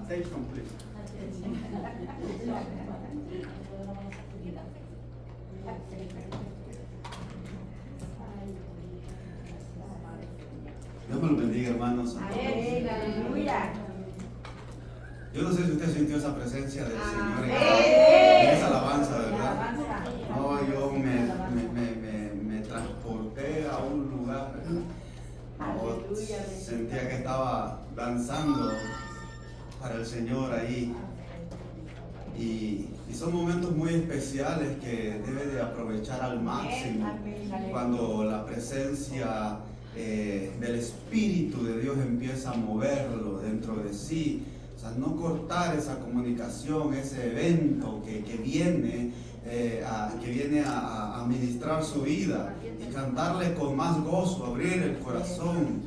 Attention, please. Dios me lo bendiga, hermanos. Aleluya. Yo no sé si usted sintió esa presencia del Señor en esa alabanza, ¿verdad? No, yo me transporté a un lugar. No, sentía que estaba danzando para el Señor ahí. Y son momentos muy especiales que debe de aprovechar al máximo cuando la presencia del Espíritu de Dios empieza a moverlo dentro de sí. O sea, no cortar esa comunicación, ese evento que viene a ministrar su vida y cantarle con más gozo, abrir el corazón.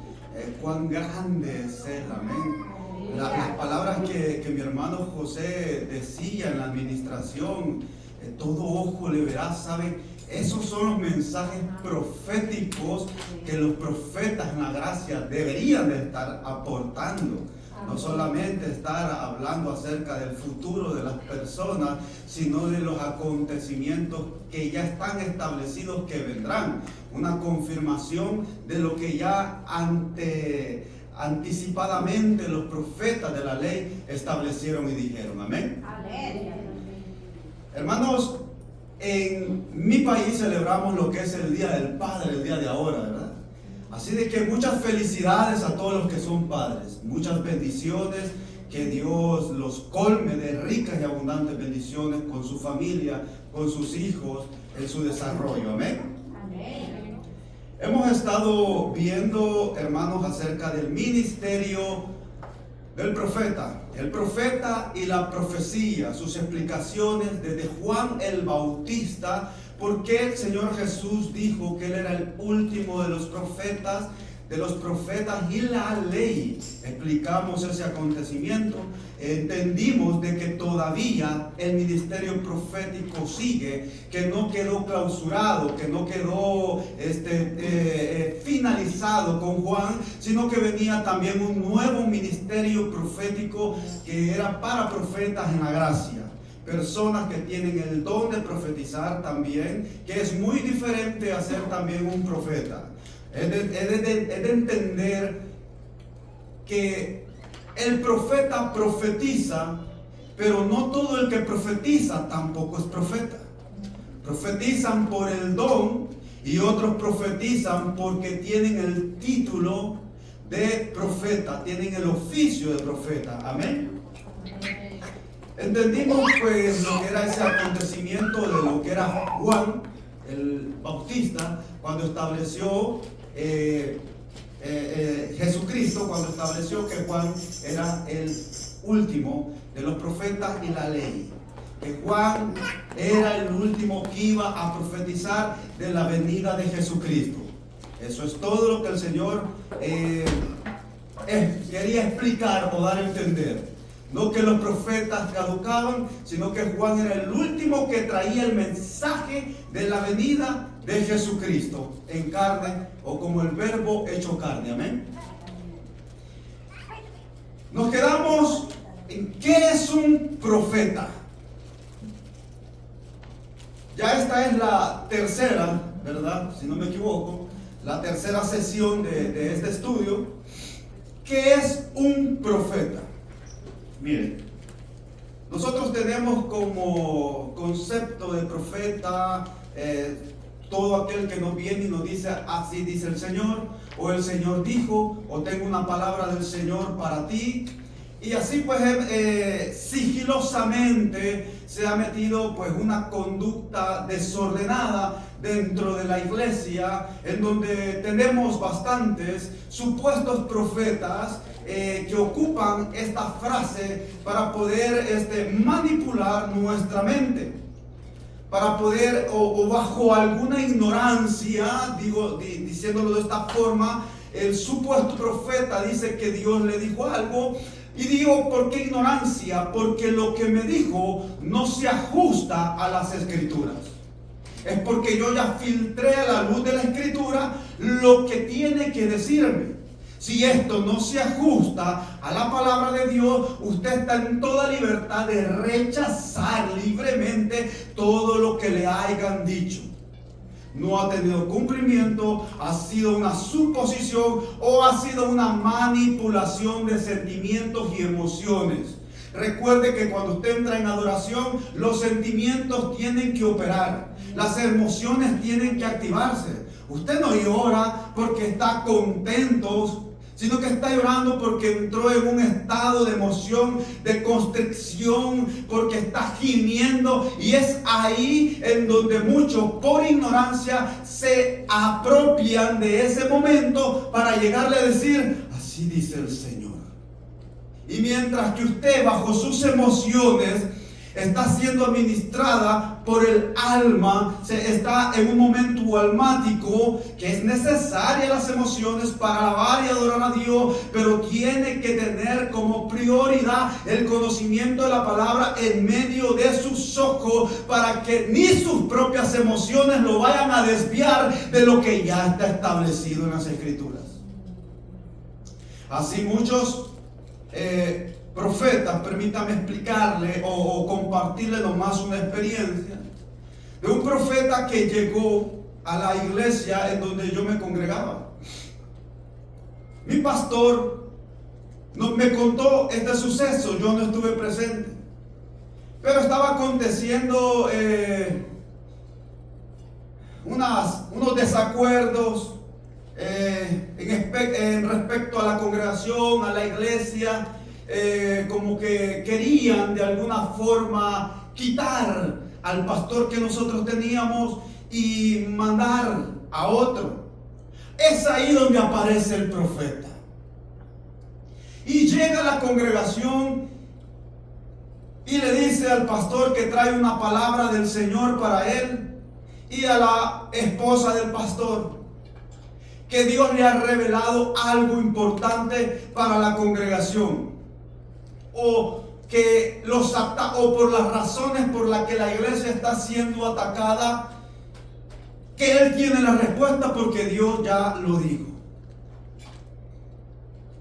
Cuán grande es Él, amén. Las palabras que mi hermano José decía en la administración, todo ojo le verá, ¿saben? Esos son los mensajes proféticos que los profetas en la gracia deberían de estar aportando. No solamente estar hablando acerca del futuro de las personas, sino de los acontecimientos que ya están establecidos que vendrán. Una confirmación de lo que ya anticipadamente los profetas de la ley establecieron y dijeron. Amén. Amén. Hermanos, en mi país celebramos lo que es el Día del Padre, el día de ahora, ¿verdad? Así de que muchas felicidades a todos los que son padres, muchas bendiciones, que Dios los colme de ricas y abundantes bendiciones con su familia, con sus hijos, en su desarrollo. Amén. Amén. Hemos estado viendo, hermanos, acerca del ministerio del profeta, el profeta y la profecía, sus explicaciones desde Juan el Bautista. ¿Por qué el Señor Jesús dijo que Él era el último de los profetas y la ley? Explicamos ese acontecimiento. Entendimos de que todavía el ministerio profético sigue, que no quedó clausurado, que no quedó finalizado con Juan, sino que venía también un nuevo ministerio profético que era para profetas en la gracia. Personas que tienen el don de profetizar también, que es muy diferente a ser también un profeta. Es de entender que el profeta profetiza, pero no todo el que profetiza tampoco es profeta. Profetizan por el don y otros profetizan porque tienen el título de profeta, tienen el oficio de profeta. Amén. Entendimos pues lo que era ese acontecimiento de lo que era Juan el Bautista cuando estableció Jesucristo, cuando estableció que Juan era el último de los profetas y la ley, que Juan era el último que iba a profetizar de la venida de Jesucristo. Eso es todo lo que el Señor quería explicar o dar a entender. No que los profetas caducaban, sino que Juan era el último que traía el mensaje de la venida de Jesucristo en carne, o como el verbo hecho carne. Amén. Nos quedamos en qué es un profeta. Ya esta es la tercera, ¿verdad? Si no me equivoco, la tercera sesión de este estudio. ¿Qué es un profeta? Miren, nosotros tenemos como concepto de profeta todo aquel que nos viene y nos dice así dice el Señor, o el Señor dijo, o tengo una palabra del Señor para ti. Y así pues sigilosamente se ha metido pues una conducta desordenada dentro de la iglesia, en donde tenemos bastantes supuestos profetas que ocupan esta frase para poder manipular nuestra mente, para poder o bajo alguna ignorancia, diciéndolo de esta forma, el supuesto profeta dice que Dios le dijo algo. Y digo, ¿por qué ignorancia? Porque lo que me dijo no se ajusta a las escrituras. Es porque yo ya filtré a la luz de la escritura lo que tiene que decirme. Si esto no se ajusta a la palabra de Dios, usted está en toda libertad de rechazar libremente todo lo que le hayan dicho. No ha tenido cumplimiento, ha sido una suposición o ha sido una manipulación de sentimientos y emociones. Recuerde que cuando usted entra en adoración, los sentimientos tienen que operar, las emociones tienen que activarse. Usted no llora porque está contento, sino que está llorando porque entró en un estado de emoción, de constricción, porque está gimiendo. Y es ahí en donde muchos, por ignorancia, se apropian de ese momento para llegarle a decir: así dice el Señor. Y mientras que usted, bajo sus emociones, está siendo administrada por el alma, está en un momento almático, que es necesaria las emociones para alabar y adorar a Dios, pero tiene que tener como prioridad el conocimiento de la palabra en medio de sus ojos, para que ni sus propias emociones lo vayan a desviar de lo que ya está establecido en las Escrituras. Así muchos profetas, permítame explicarle o compartirle nomás una experiencia de un profeta que llegó a la iglesia en donde yo me congregaba. Mi pastor me contó este suceso, yo no estuve presente, pero estaba aconteciendo unos desacuerdos en respecto a la congregación, a la iglesia. Como que querían de alguna forma quitar al pastor que nosotros teníamos y mandar a otro. Es ahí donde aparece el profeta. Y llega a la congregación y le dice al pastor que trae una palabra del Señor para él y a la esposa del pastor, que Dios le ha revelado algo importante para la congregación. O por las razones por las que la iglesia está siendo atacada, que él tiene la respuesta porque Dios ya lo dijo.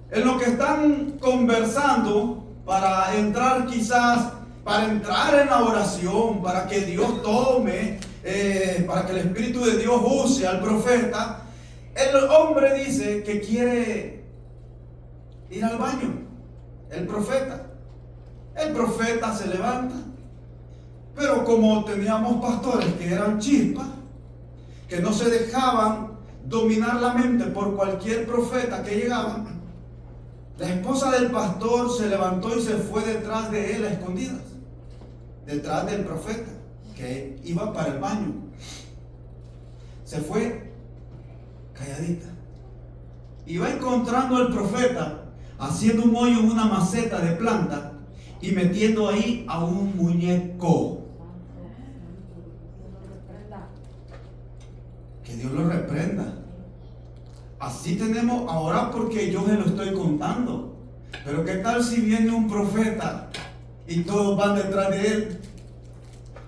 En lo que están conversando, para entrar en la oración, para que Dios tome, para que el Espíritu de Dios use al profeta, el hombre dice que quiere ir al baño. El profeta se levanta, pero como teníamos pastores que eran chispas, que no se dejaban dominar la mente por cualquier profeta que llegaba, la esposa del pastor se levantó y se fue detrás de él a escondidas, detrás del profeta que iba para el baño. Se fue calladita. Iba encontrando al profeta haciendo un hoyo en una maceta de planta y metiendo ahí a un muñeco. Que Dios lo reprenda. Así tenemos ahora, porque yo se lo estoy contando. Pero ¿qué tal si viene un profeta y todos van detrás de él?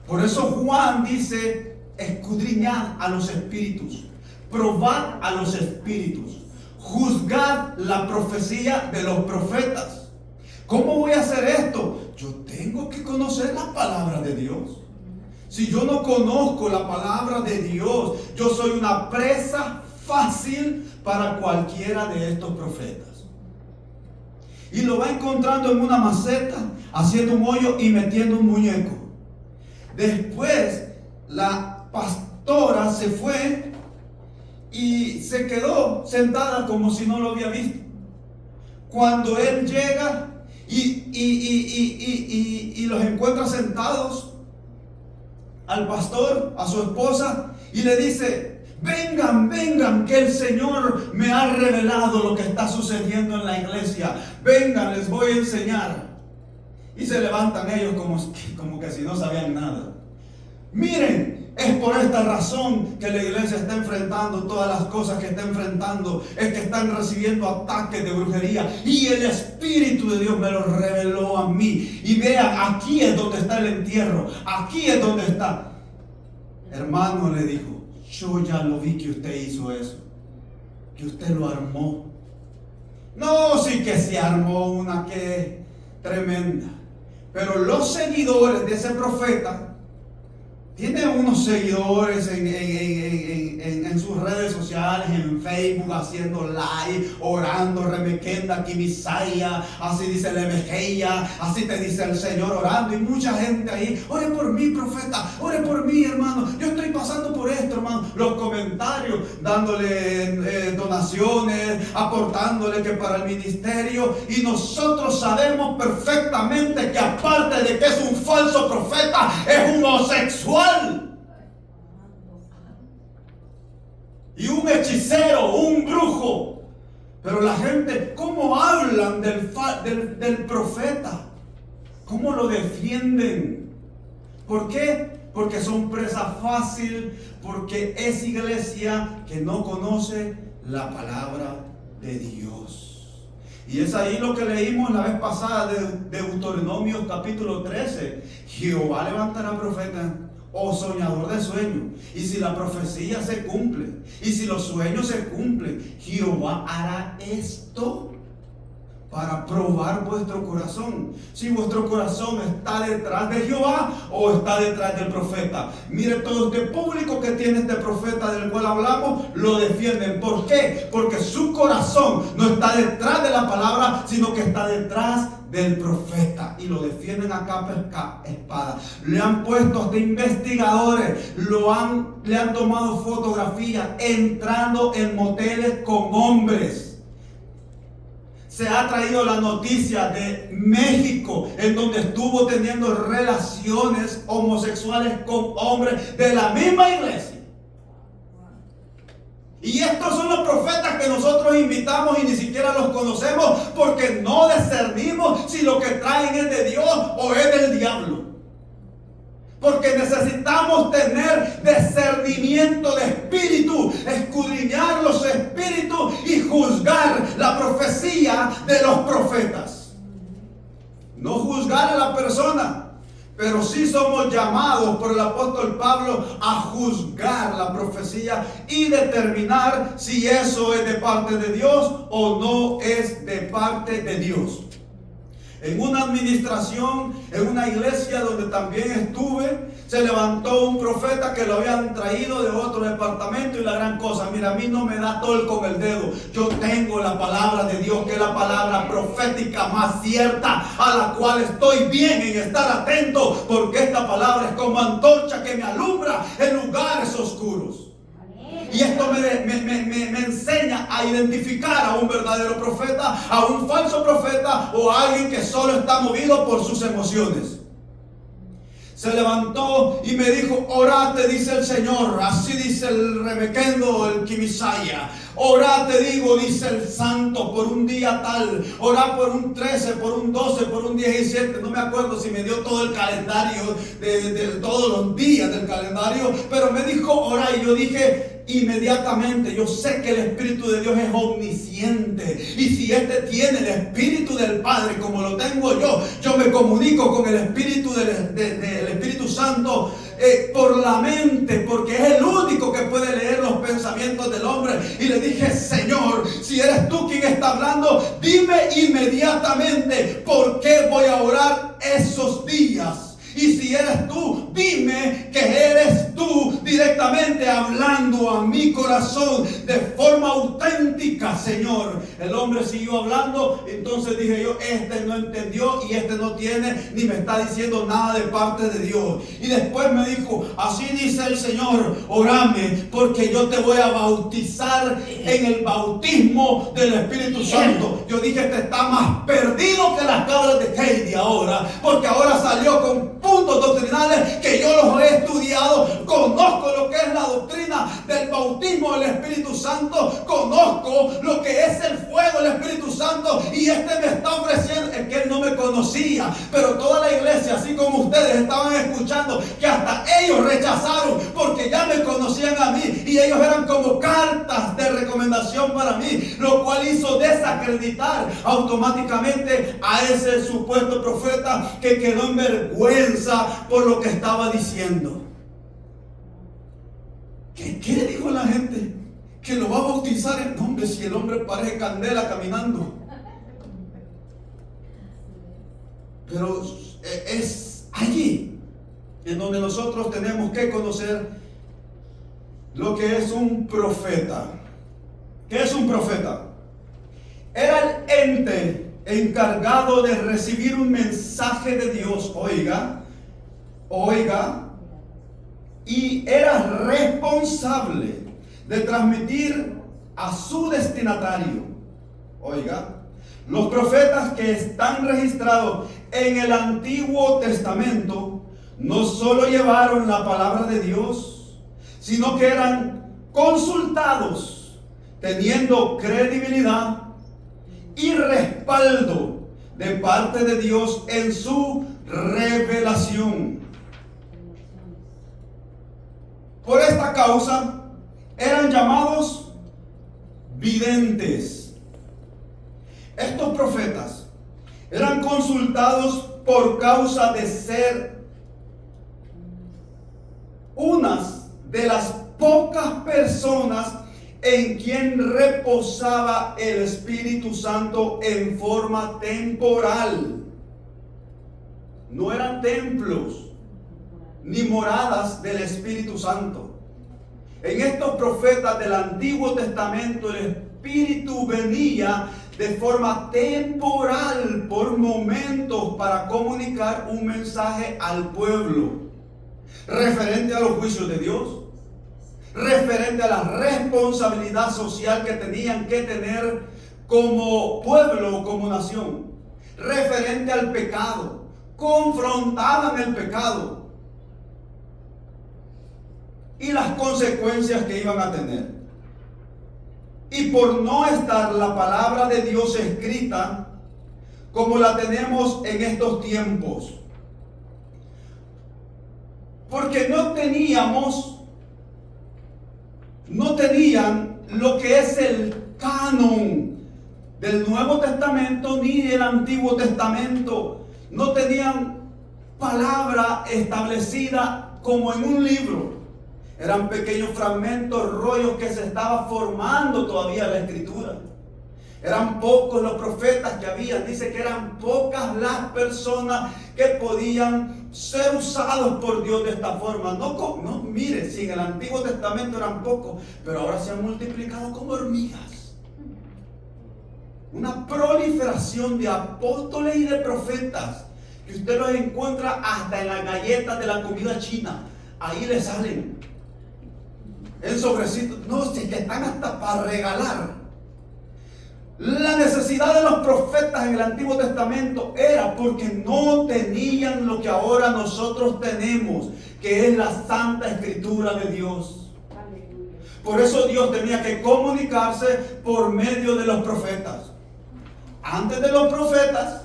Por eso Juan dice: escudriñad a los espíritus, probad a los espíritus, juzgad la profecía de los profetas. ¿Cómo voy a hacer esto? Yo tengo que conocer la palabra de Dios. Si yo no conozco la palabra de Dios, yo soy una presa fácil para cualquiera de estos profetas. Y lo va encontrando en una maceta, haciendo un hoyo y metiendo un muñeco. Después la pastora se fue y se quedó sentada como si no lo había visto. Cuando él llega y los encuentra sentados, al pastor, a su esposa, y le dice: vengan, vengan, que el Señor me ha revelado lo que está sucediendo en la iglesia. Vengan, les voy a enseñar. Y se levantan ellos como que si no sabían nada. Miren, es por esta razón que la iglesia está enfrentando todas las cosas que está enfrentando. Es que están recibiendo ataques de brujería. Y el Espíritu de Dios me lo reveló a mí. Y vean, aquí es donde está el entierro. Aquí es donde está. Hermano, le dijo: yo ya lo vi que usted hizo eso. Que usted lo armó. No, sí que se armó una que tremenda. Pero los seguidores de ese profeta, tiene unos seguidores en sus redes sociales, en Facebook, haciendo live, orando, remequenda, quimisaya, así dice Lemejeya, así te dice el Señor orando, y mucha gente ahí, ore por mí, profeta, ore por mí, hermano, yo estoy pasando por esto, hermano. Los comentarios, dándole donaciones, aportándole que para el ministerio, y nosotros sabemos perfectamente que aparte de que es un falso profeta, es homosexual. Y un hechicero, un brujo. Pero la gente, ¿cómo hablan del profeta? ¿Cómo lo defienden? ¿Por qué? Porque son presa fácil, porque es iglesia que no conoce la palabra de Dios. Y es ahí lo que leímos la vez pasada de Deuteronomio capítulo 13. Jehová levantará profeta o soñador de sueños, y si la profecía se cumple, y si los sueños se cumplen, Jehová hará esto para probar vuestro corazón, si vuestro corazón está detrás de Jehová o está detrás del profeta. Mire, todo este público que tiene este profeta del cual hablamos, lo defienden. ¿Por qué? Porque su corazón no está detrás de la palabra, sino que está detrás del profeta, y lo defienden a capa espada. Le han puesto hasta investigadores, le han tomado fotografías entrando en moteles con hombres. Se ha traído la noticia de México, en donde estuvo teniendo relaciones homosexuales con hombres de la misma iglesia. Y estos son los profetas que nosotros invitamos y ni siquiera los conocemos, porque no discernimos si lo que traen es de Dios o es del diablo. Porque necesitamos tener discernimiento de espíritu, escudriñar los espíritus y juzgar la profecía de los profetas. No juzgar a la persona, pero sí somos llamados por el apóstol Pablo a juzgar la profecía y determinar si eso es de parte de Dios o no es de parte de Dios. En una administración, en una iglesia donde también estuve, se levantó un profeta que lo habían traído de otro departamento, y la gran cosa, mira, a mí no me da tol con el dedo. Yo tengo la palabra de Dios, que es la palabra profética más cierta, a la cual estoy bien en estar atento, porque esta palabra es como antorcha que me alumbra en lugares oscuros. Y esto me enseña a identificar a un verdadero profeta, a un falso profeta, o a alguien que solo está movido por sus emociones. Se levantó y me dijo: orate, dice el Señor. Así dice el rebequendo, el quimisaya. Orá, te digo, dice el santo, por un día tal. Orá por un 13, por un 12, por un 17. No me acuerdo si me dio todo el calendario de todos los días del calendario, pero me dijo orá, y yo dije inmediatamente: yo sé que el Espíritu de Dios es omnisciente, y si este tiene el Espíritu del Padre como lo tengo yo me comunico con el Espíritu del Espíritu Santo por la mente, porque es el único que puede leer los pensamientos del hombre. Y le dije: Señor, si eres tú quien está hablando, dime inmediatamente por qué voy a orar esos días. Y si eres tú, dime que eres tú directamente hablando a mi corazón de forma auténtica, Señor. El hombre siguió hablando. Entonces dije yo: este no entendió, y este no tiene ni me está diciendo nada de parte de Dios. Y después me dijo: así dice el Señor, orame, porque yo te voy a bautizar en el bautismo del Espíritu Santo. Yo dije: este está más perdido que las cabras de Heidi ahora, porque ahora salió con puntos doctrinales que yo los he estudiado. Conozco lo que es la doctrina del bautismo del Espíritu Santo, conozco lo que es el fuego del Espíritu Santo, y este me está ofreciendo, es que él no me conocía, pero toda la iglesia, así como ustedes estaban escuchando, que hasta ellos rechazaron porque ya me conocían a mí, y ellos eran como cartas de recomendación para mí, lo cual hizo desacreditar automáticamente a ese supuesto profeta, que quedó en vergüenza por lo que estaba diciendo. ¿Qué le dijo la gente? Que lo va a bautizar en nombre, si el hombre parece candela caminando. Pero es allí en donde nosotros tenemos que conocer lo que es un profeta. ¿Qué es un profeta? Era el ente encargado de recibir un mensaje de Dios, oiga, y era responsable de transmitir a su destinatario. Oiga, los profetas que están registrados en el Antiguo Testamento no solo llevaron la palabra de Dios, sino que eran consultados, teniendo credibilidad y respaldo de parte de Dios en su revelación. Por esta causa eran llamados videntes. Estos profetas eran consultados por causa de ser unas de las pocas personas en quien reposaba el Espíritu Santo en forma temporal. No eran templos ni moradas del Espíritu Santo. En estos profetas del Antiguo Testamento el Espíritu venía de forma temporal por momentos para comunicar un mensaje al pueblo referente a los juicios de Dios, referente a la responsabilidad social que tenían que tener como pueblo o como nación, referente al pecado. Confrontaban el pecado y las consecuencias que iban a tener. Y por no estar la palabra de Dios escrita como la tenemos en estos tiempos, porque no tenían lo que es el canon del Nuevo Testamento ni del Antiguo Testamento. No tenían palabra establecida como en un libro. Eran pequeños fragmentos, rollos que se estaba formando todavía la escritura. Eran pocos los profetas que había. Dice que eran pocas las personas que podían ser usados por Dios de esta forma. No, mire, si en el Antiguo Testamento eran pocos, pero ahora se han multiplicado como hormigas. Una proliferación de apóstoles y de profetas que usted los encuentra hasta en las galletas de la comida china. Ahí le salen en sobrecitos. No, si que están hasta para regalar. La necesidad de los profetas en el Antiguo Testamento era porque no tenían lo que ahora nosotros tenemos, que es la Santa Escritura de Dios. Por eso Dios tenía que comunicarse por medio de los profetas. Antes de los profetas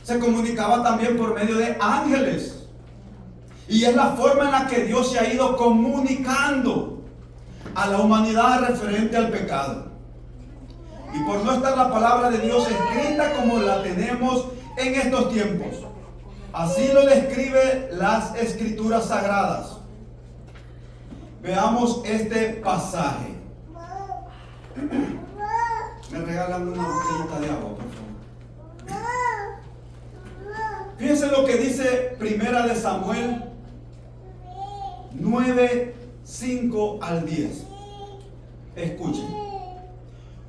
se comunicaba también por medio de ángeles. Y es la forma en la que Dios se ha ido comunicando a la humanidad referente al pecado. Y por no estar la palabra de Dios escrita como la tenemos en estos tiempos. Así lo describe las Escrituras Sagradas. Veamos este pasaje. Me regalan una botellita de agua, por favor. Fíjense lo que dice Primera de Samuel 9, 5 al 10. Escuchen.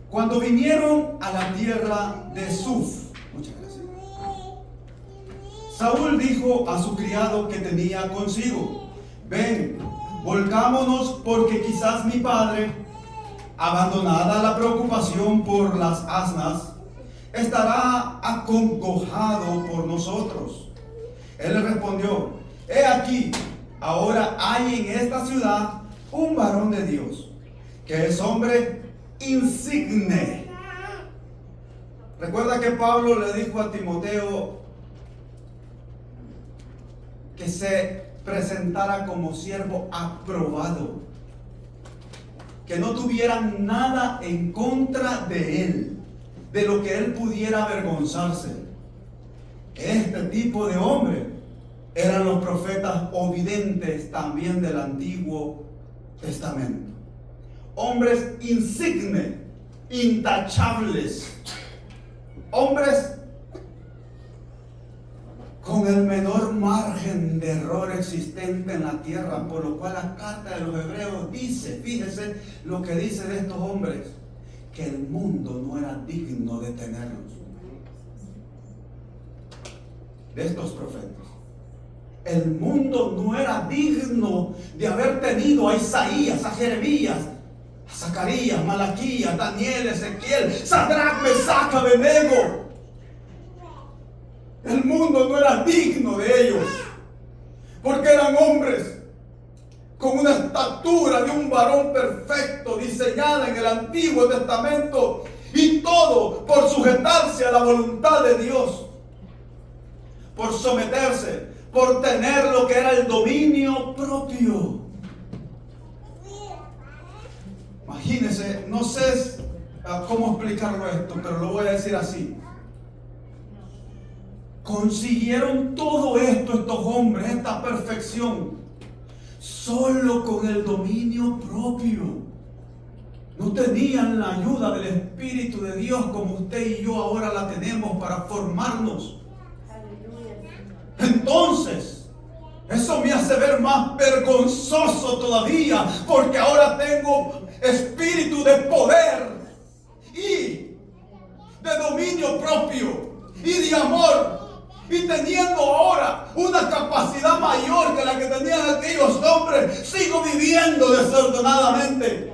Cuando vinieron a la tierra de Suf, muchas gracias, Saúl dijo a su criado que tenía consigo: ven, volcámonos, porque quizás mi padre, abandonada la preocupación por las asnas, estará acongojado por nosotros. Él le respondió: he aquí, ahora hay en esta ciudad un varón de Dios, que es hombre insigne. Recuerda que Pablo le dijo a Timoteo que se presentara como siervo aprobado, que no tuvieran nada en contra de él, de lo que él pudiera avergonzarse. Este tipo de hombre eran los profetas o videntes también del Antiguo Testamento. Hombres insignes, intachables, hombres con el menor margen de error existente en la tierra, por lo cual la carta de los Hebreos dice, fíjese lo que dice de estos hombres, que el mundo no era digno de tenerlos, de estos profetas. El mundo no era digno de haber tenido a Isaías, a Jeremías, a Zacarías, Malaquías, Daniel, Ezequiel, Sadrach, Mesach, Abednego. El mundo no era digno de ellos, porque eran hombres con una estatura de un varón perfecto, diseñada en el Antiguo Testamento, y todo por sujetarse a la voluntad de Dios, por someterse, por tener lo que era el dominio propio. Imagínense, no sé cómo explicarlo esto, pero lo voy a decir así. Consiguieron todo esto estos hombres, esta perfección, solo con el dominio propio. No tenían la ayuda del Espíritu de Dios como usted y yo ahora la tenemos para formarnos. Entonces, eso me hace ver más vergonzoso todavía, porque ahora tengo espíritu de poder y de dominio propio y de amor. Y teniendo ahora una capacidad mayor que la que tenían aquellos hombres, sigo viviendo desordenadamente.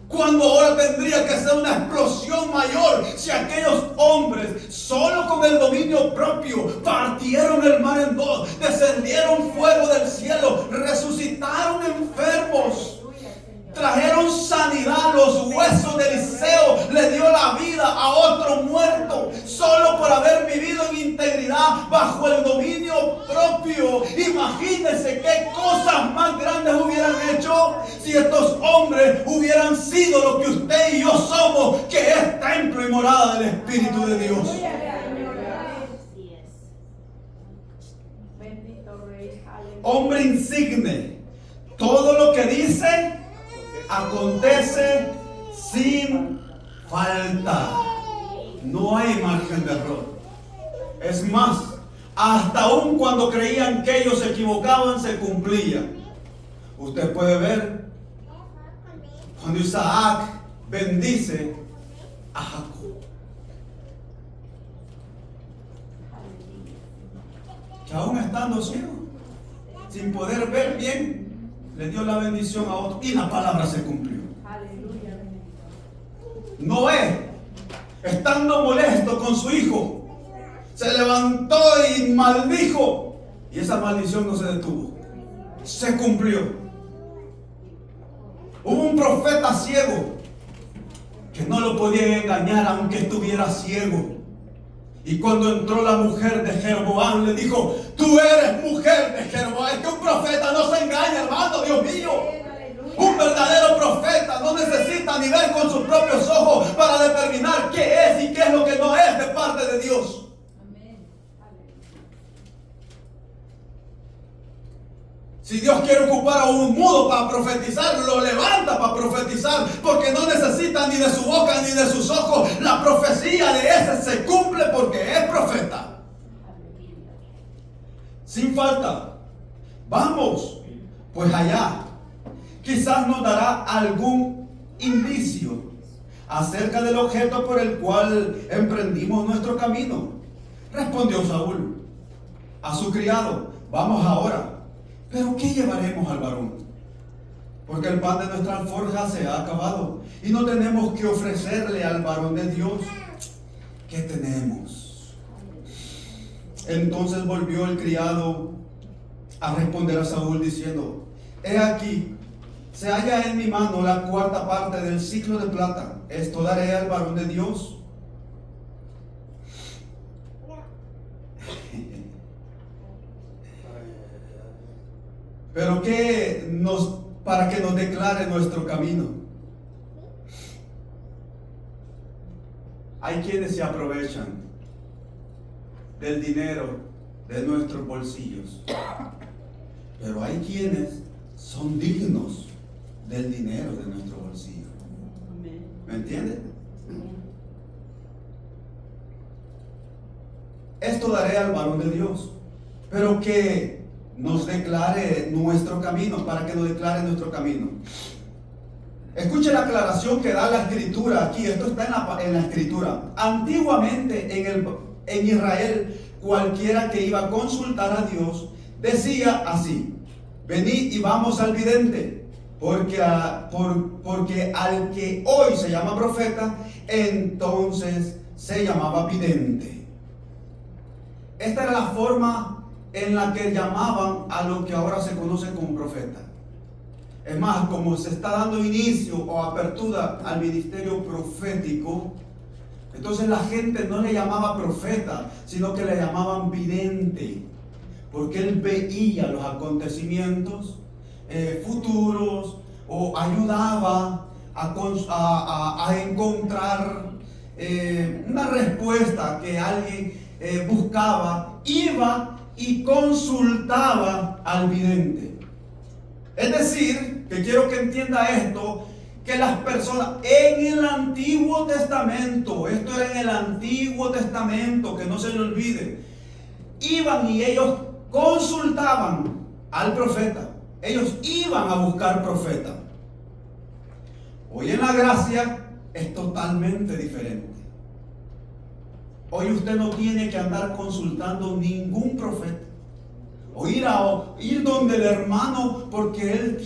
Cuando ahora tendría que ser una explosión mayor, si aquellos hombres, solo con el dominio propio, partieron el mar en dos, descendieron fuego del cielo, resucitaron enfermos, trajeron sanidad a los huesos de Eliseo, le dio la vida a otro muerto, solo por haber vivido en integridad bajo el dominio propio. Imagínense qué cosas más grandes hubieran hecho si estos hombres hubieran sido lo que usted y yo somos, que es templo y morada del Espíritu de Dios. Hombre insigne, todo lo que dice acontece sin falta. No hay margen de error. Es más, hasta aún cuando creían que ellos se equivocaban, se cumplía. Usted puede ver cuando Isaac bendice a Jacob, que aún estando ciego, sin poder ver bien, le dio la bendición a otro y la palabra se cumplió. Noé, estando molesto con su hijo, se levantó y maldijo, y esa maldición no se detuvo, se cumplió. Hubo un profeta ciego que no lo podían engañar aunque estuviera ciego. Y cuando entró la mujer de Jeroboam, le dijo: tú eres mujer de Jeroboam. Es que un profeta no se engaña, hermano, Dios mío. Un verdadero profeta no necesita ni ver con sus propios ojos para determinar qué es y qué es lo que no es de parte de Dios. Si Dios quiere ocupar a un mudo para profetizar, lo levanta para profetizar, porque no necesita ni de su boca ni de sus ojos. La profecía de ese se cumple porque es profeta. Sin falta. Vamos, pues allá. Quizás nos dará algún indicio acerca del objeto por el cual emprendimos nuestro camino. Respondió Saúl a su criado: vamos ahora. ¿Pero qué llevaremos al varón? Porque el pan de nuestra alforja se ha acabado y no tenemos que ofrecerle al varón de Dios. ¿Qué tenemos? Entonces volvió el criado a responder a Saúl diciendo: he aquí, se halla en mi mano la cuarta parte del siclo de plata. Esto daré al varón de Dios. Pero para que nos declare nuestro camino. Hay quienes se aprovechan del dinero de nuestros bolsillos, pero hay quienes son dignos del dinero de nuestro bolsillo. ¿Me entienden? esto daré al varón de Dios, pero que nos declare nuestro camino, para que nos declare nuestro camino. Escuche la aclaración que da la escritura aquí. Esto está en la escritura. Antiguamente en Israel, cualquiera que iba a consultar a Dios decía así: venid y vamos al vidente, porque al que hoy se llama profeta, entonces se llamaba vidente. Esta era la forma en la que llamaban a lo que ahora se conoce como profeta. Es más, como se está dando inicio o apertura al ministerio profético, entonces la gente no le llamaba profeta, sino que le llamaban vidente, porque él veía los acontecimientos futuros, o ayudaba a encontrar una respuesta que alguien buscaba. Iba y consultaba al vidente. Es decir, que quiero que entienda esto, que las personas en el Antiguo Testamento, esto era en el Antiguo Testamento, que no se le olvide, iban y ellos consultaban al profeta. Ellos iban a buscar profeta. Hoy en la gracia es totalmente diferente. Hoy usted no tiene que andar consultando ningún profeta, o ir donde el hermano, porque él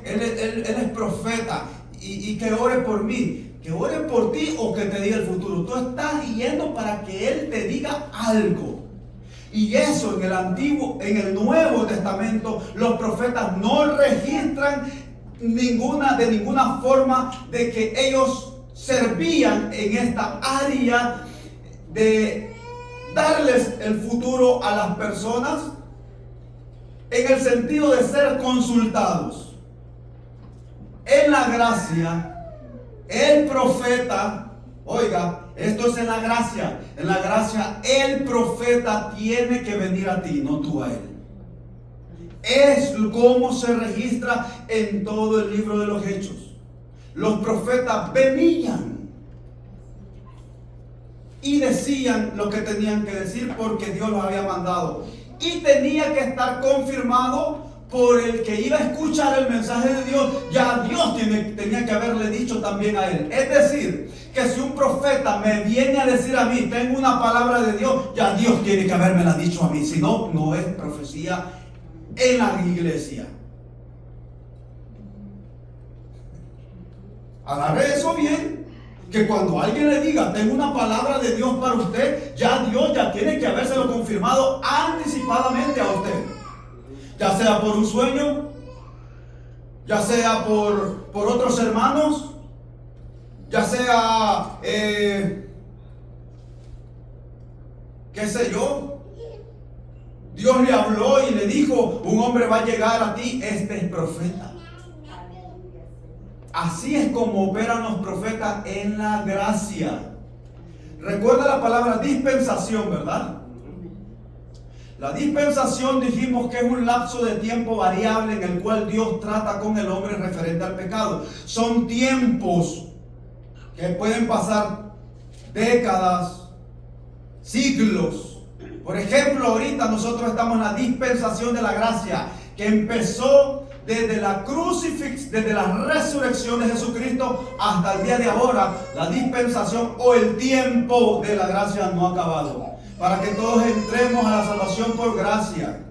es profeta, y que ore por mí, que ore por ti, o que te diga el futuro. Tú estás yendo para que él te diga algo. Y eso en el Nuevo Testamento, los profetas no registran de ninguna forma de que ellos servían en esta área de darles el futuro a las personas, en el sentido de ser consultados. En la gracia, el profeta, oiga, esto es en la gracia. En la gracia, el profeta tiene que venir a ti, no tú a él. Es como se registra en todo el libro de los Hechos. Los profetas venían y decían lo que tenían que decir, porque Dios los había mandado. Y tenía que estar confirmado por el que iba a escuchar el mensaje de Dios. Ya Dios tenía que haberle dicho también a él. Es decir, que si un profeta me viene a decir a mí, tengo una palabra de Dios, ya Dios tiene que habérmela dicho a mí. Si no, no es profecía en la iglesia. Agarre eso bien, que cuando alguien le diga, tengo una palabra de Dios para usted, ya Dios ya tiene que habérselo confirmado anticipadamente a usted. Ya sea por un sueño, ya sea por otros hermanos, ya sea, qué sé yo, Dios le habló y le dijo, un hombre va a llegar a ti, este es profeta. Así es como operan los profetas en la gracia. Recuerda la palabra dispensación, ¿verdad? La dispensación, dijimos que es un lapso de tiempo variable en el cual Dios trata con el hombre referente al pecado. Son tiempos que pueden pasar décadas, siglos. Por ejemplo, ahorita nosotros estamos en la dispensación de la gracia, que empezó desde la crucifixión, desde la resurrección de Jesucristo hasta el día de ahora. La dispensación o el tiempo de la gracia no ha acabado, para que todos entremos a la salvación por gracia.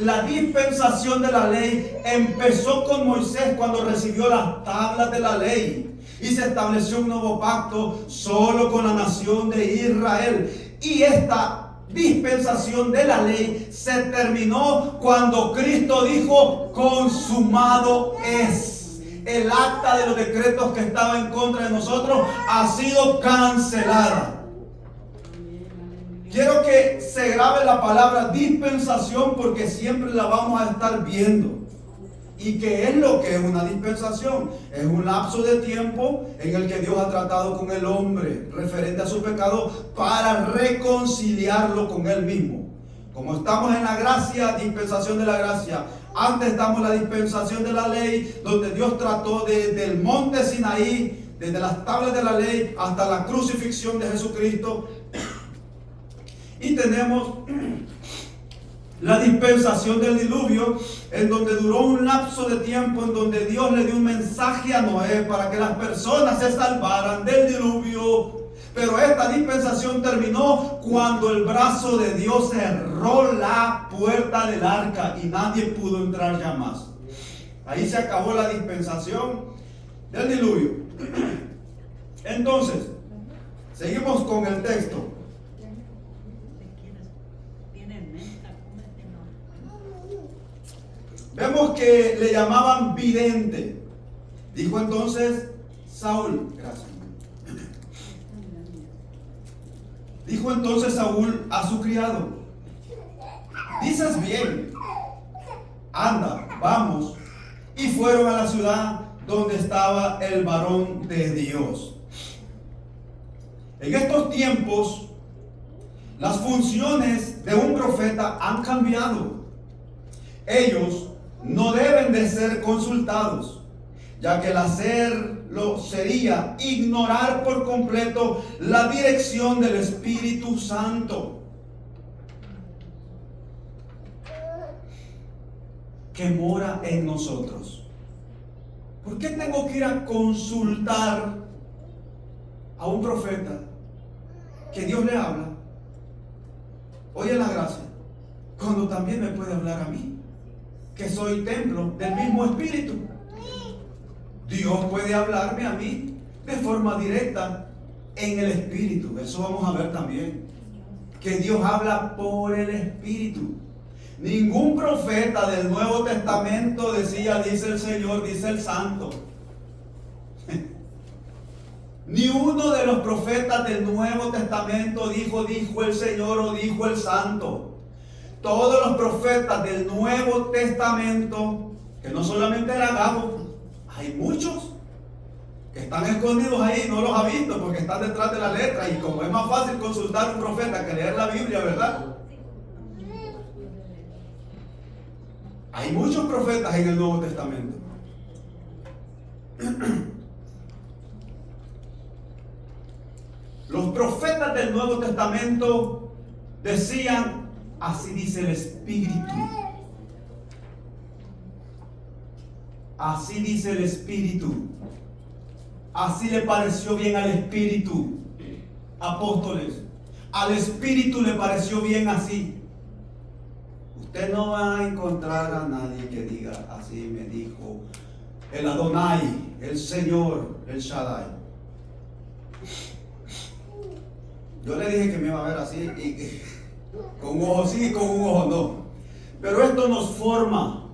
La dispensación de la ley empezó con Moisés cuando recibió las tablas de la ley, y se estableció un nuevo pacto solo con la nación de Israel. Y esta dispensación de la ley se terminó cuando Cristo dijo, consumado es. El acta de los decretos que estaba en contra de nosotros ha sido cancelada. Quiero que se grabe la palabra dispensación, porque siempre la vamos a estar viendo. ¿Y qué es lo que es una dispensación? Es un lapso de tiempo en el que Dios ha tratado con el hombre referente a su pecado para reconciliarlo con él mismo. Como estamos en la gracia, dispensación de la gracia. Antes estamos en la dispensación de la ley, donde Dios trató desde el monte Sinaí, desde las tablas de la ley hasta la crucifixión de Jesucristo. Y tenemos la dispensación del diluvio, en donde duró un lapso de tiempo en donde Dios le dio un mensaje a Noé para que las personas se salvaran del diluvio. Pero esta dispensación terminó cuando el brazo de Dios cerró la puerta del arca y nadie pudo entrar ya más. Ahí se acabó la dispensación del diluvio. Entonces, seguimos con el texto. Vemos que le llamaban vidente. Dijo entonces Saúl, gracias. Dijo entonces Saúl a su criado: dices bien, anda, vamos. Y fueron a la ciudad donde estaba el varón de Dios. En estos tiempos, las funciones de un profeta han cambiado. Ellos no deben de ser consultados, ya que el hacerlo sería ignorar por completo la dirección del Espíritu Santo, que mora en nosotros. ¿Por qué tengo que ir a consultar a un profeta que Dios le habla hoy en la gracia, cuando también me puede hablar a mí, que soy templo del mismo Espíritu? Dios puede hablarme a mí de forma directa en el Espíritu. Eso vamos a ver también, que Dios habla por el Espíritu. Ningún profeta del Nuevo Testamento decía: dice el Señor, dice el Santo. Ni uno de los profetas del Nuevo Testamento dijo el Señor o dijo el Santo. Todos los profetas del Nuevo Testamento, que no solamente era Agabo, hay muchos que están escondidos ahí, no los ha visto porque están detrás de la letra, y como es más fácil consultar a un profeta que leer la Biblia, ¿verdad? Hay muchos profetas en el Nuevo Testamento. Los profetas del Nuevo Testamento decían: así dice el Espíritu. Así dice el Espíritu. Así le pareció bien al Espíritu. Apóstoles, al Espíritu le pareció bien así. Usted no va a encontrar a nadie que diga: así me dijo el Adonai, el Señor, el Shaddai. Yo le dije que me iba a ver así, y con un ojo sí y con un ojo no. Pero esto nos forma,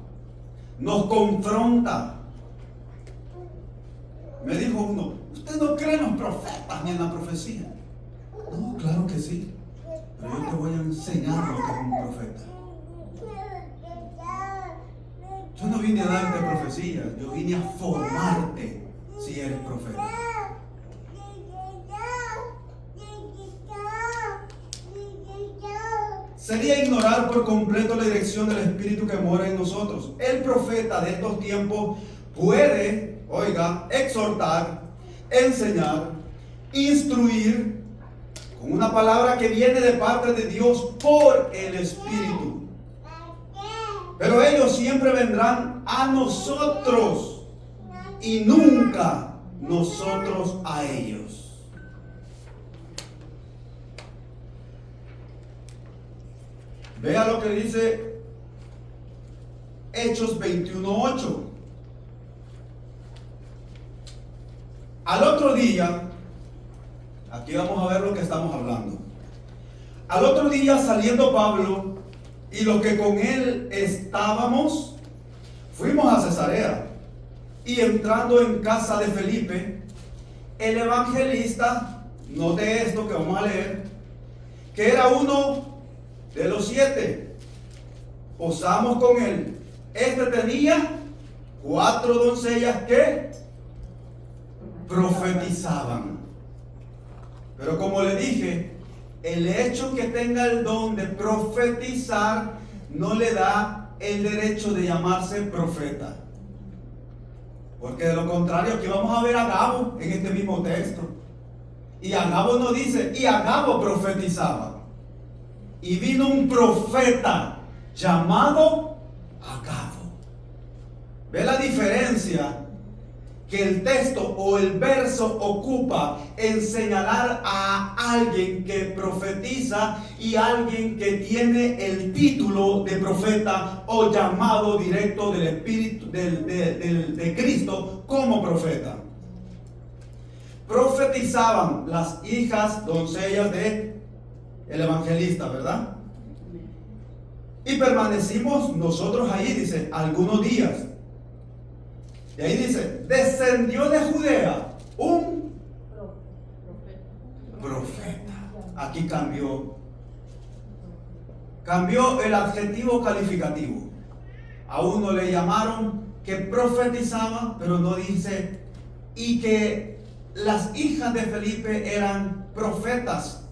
nos confronta. Me dijo uno: ¿usted no cree en los profetas ni en la profecía? No, claro que sí. Pero yo te voy a enseñar lo que es un profeta. Yo no vine a darte profecía, yo vine a formarte si eres profeta. Sería ignorar por completo la dirección del Espíritu que mora en nosotros. El profeta de estos tiempos puede, exhortar, enseñar, instruir, con una palabra que viene de parte de Dios por el Espíritu. Pero ellos siempre vendrán a nosotros y nunca nosotros a ellos. Vea lo que dice Hechos 21:8. Al otro día, aquí vamos a ver lo que estamos hablando. Al otro día, saliendo Pablo y los que con él estábamos, fuimos a Cesarea, y entrando en casa de Felipe, el evangelista, note esto que vamos a leer, que era uno de los 7, posamos con él. Este tenía 4 doncellas que profetizaban. Pero como le dije, el hecho que tenga el don de profetizar no le da el derecho de llamarse profeta. Porque de lo contrario, aquí vamos a ver a Agabo en este mismo texto. Y Agabo no dice: y Agabo profetizaba. y vino un profeta llamado Agabo. ¿Ve la diferencia que el texto o el verso ocupa en señalar a alguien que profetiza y alguien que tiene el título de profeta o llamado directo del Espíritu de Cristo como profeta? Profetizaban las hijas doncellas de el evangelista, ¿verdad? Y permanecimos nosotros ahí, dice, algunos días. Y ahí dice, descendió de Judea un profeta. Aquí cambió el adjetivo calificativo. A uno le llamaron que profetizaba, pero no dice, y que las hijas de Felipe eran profetas,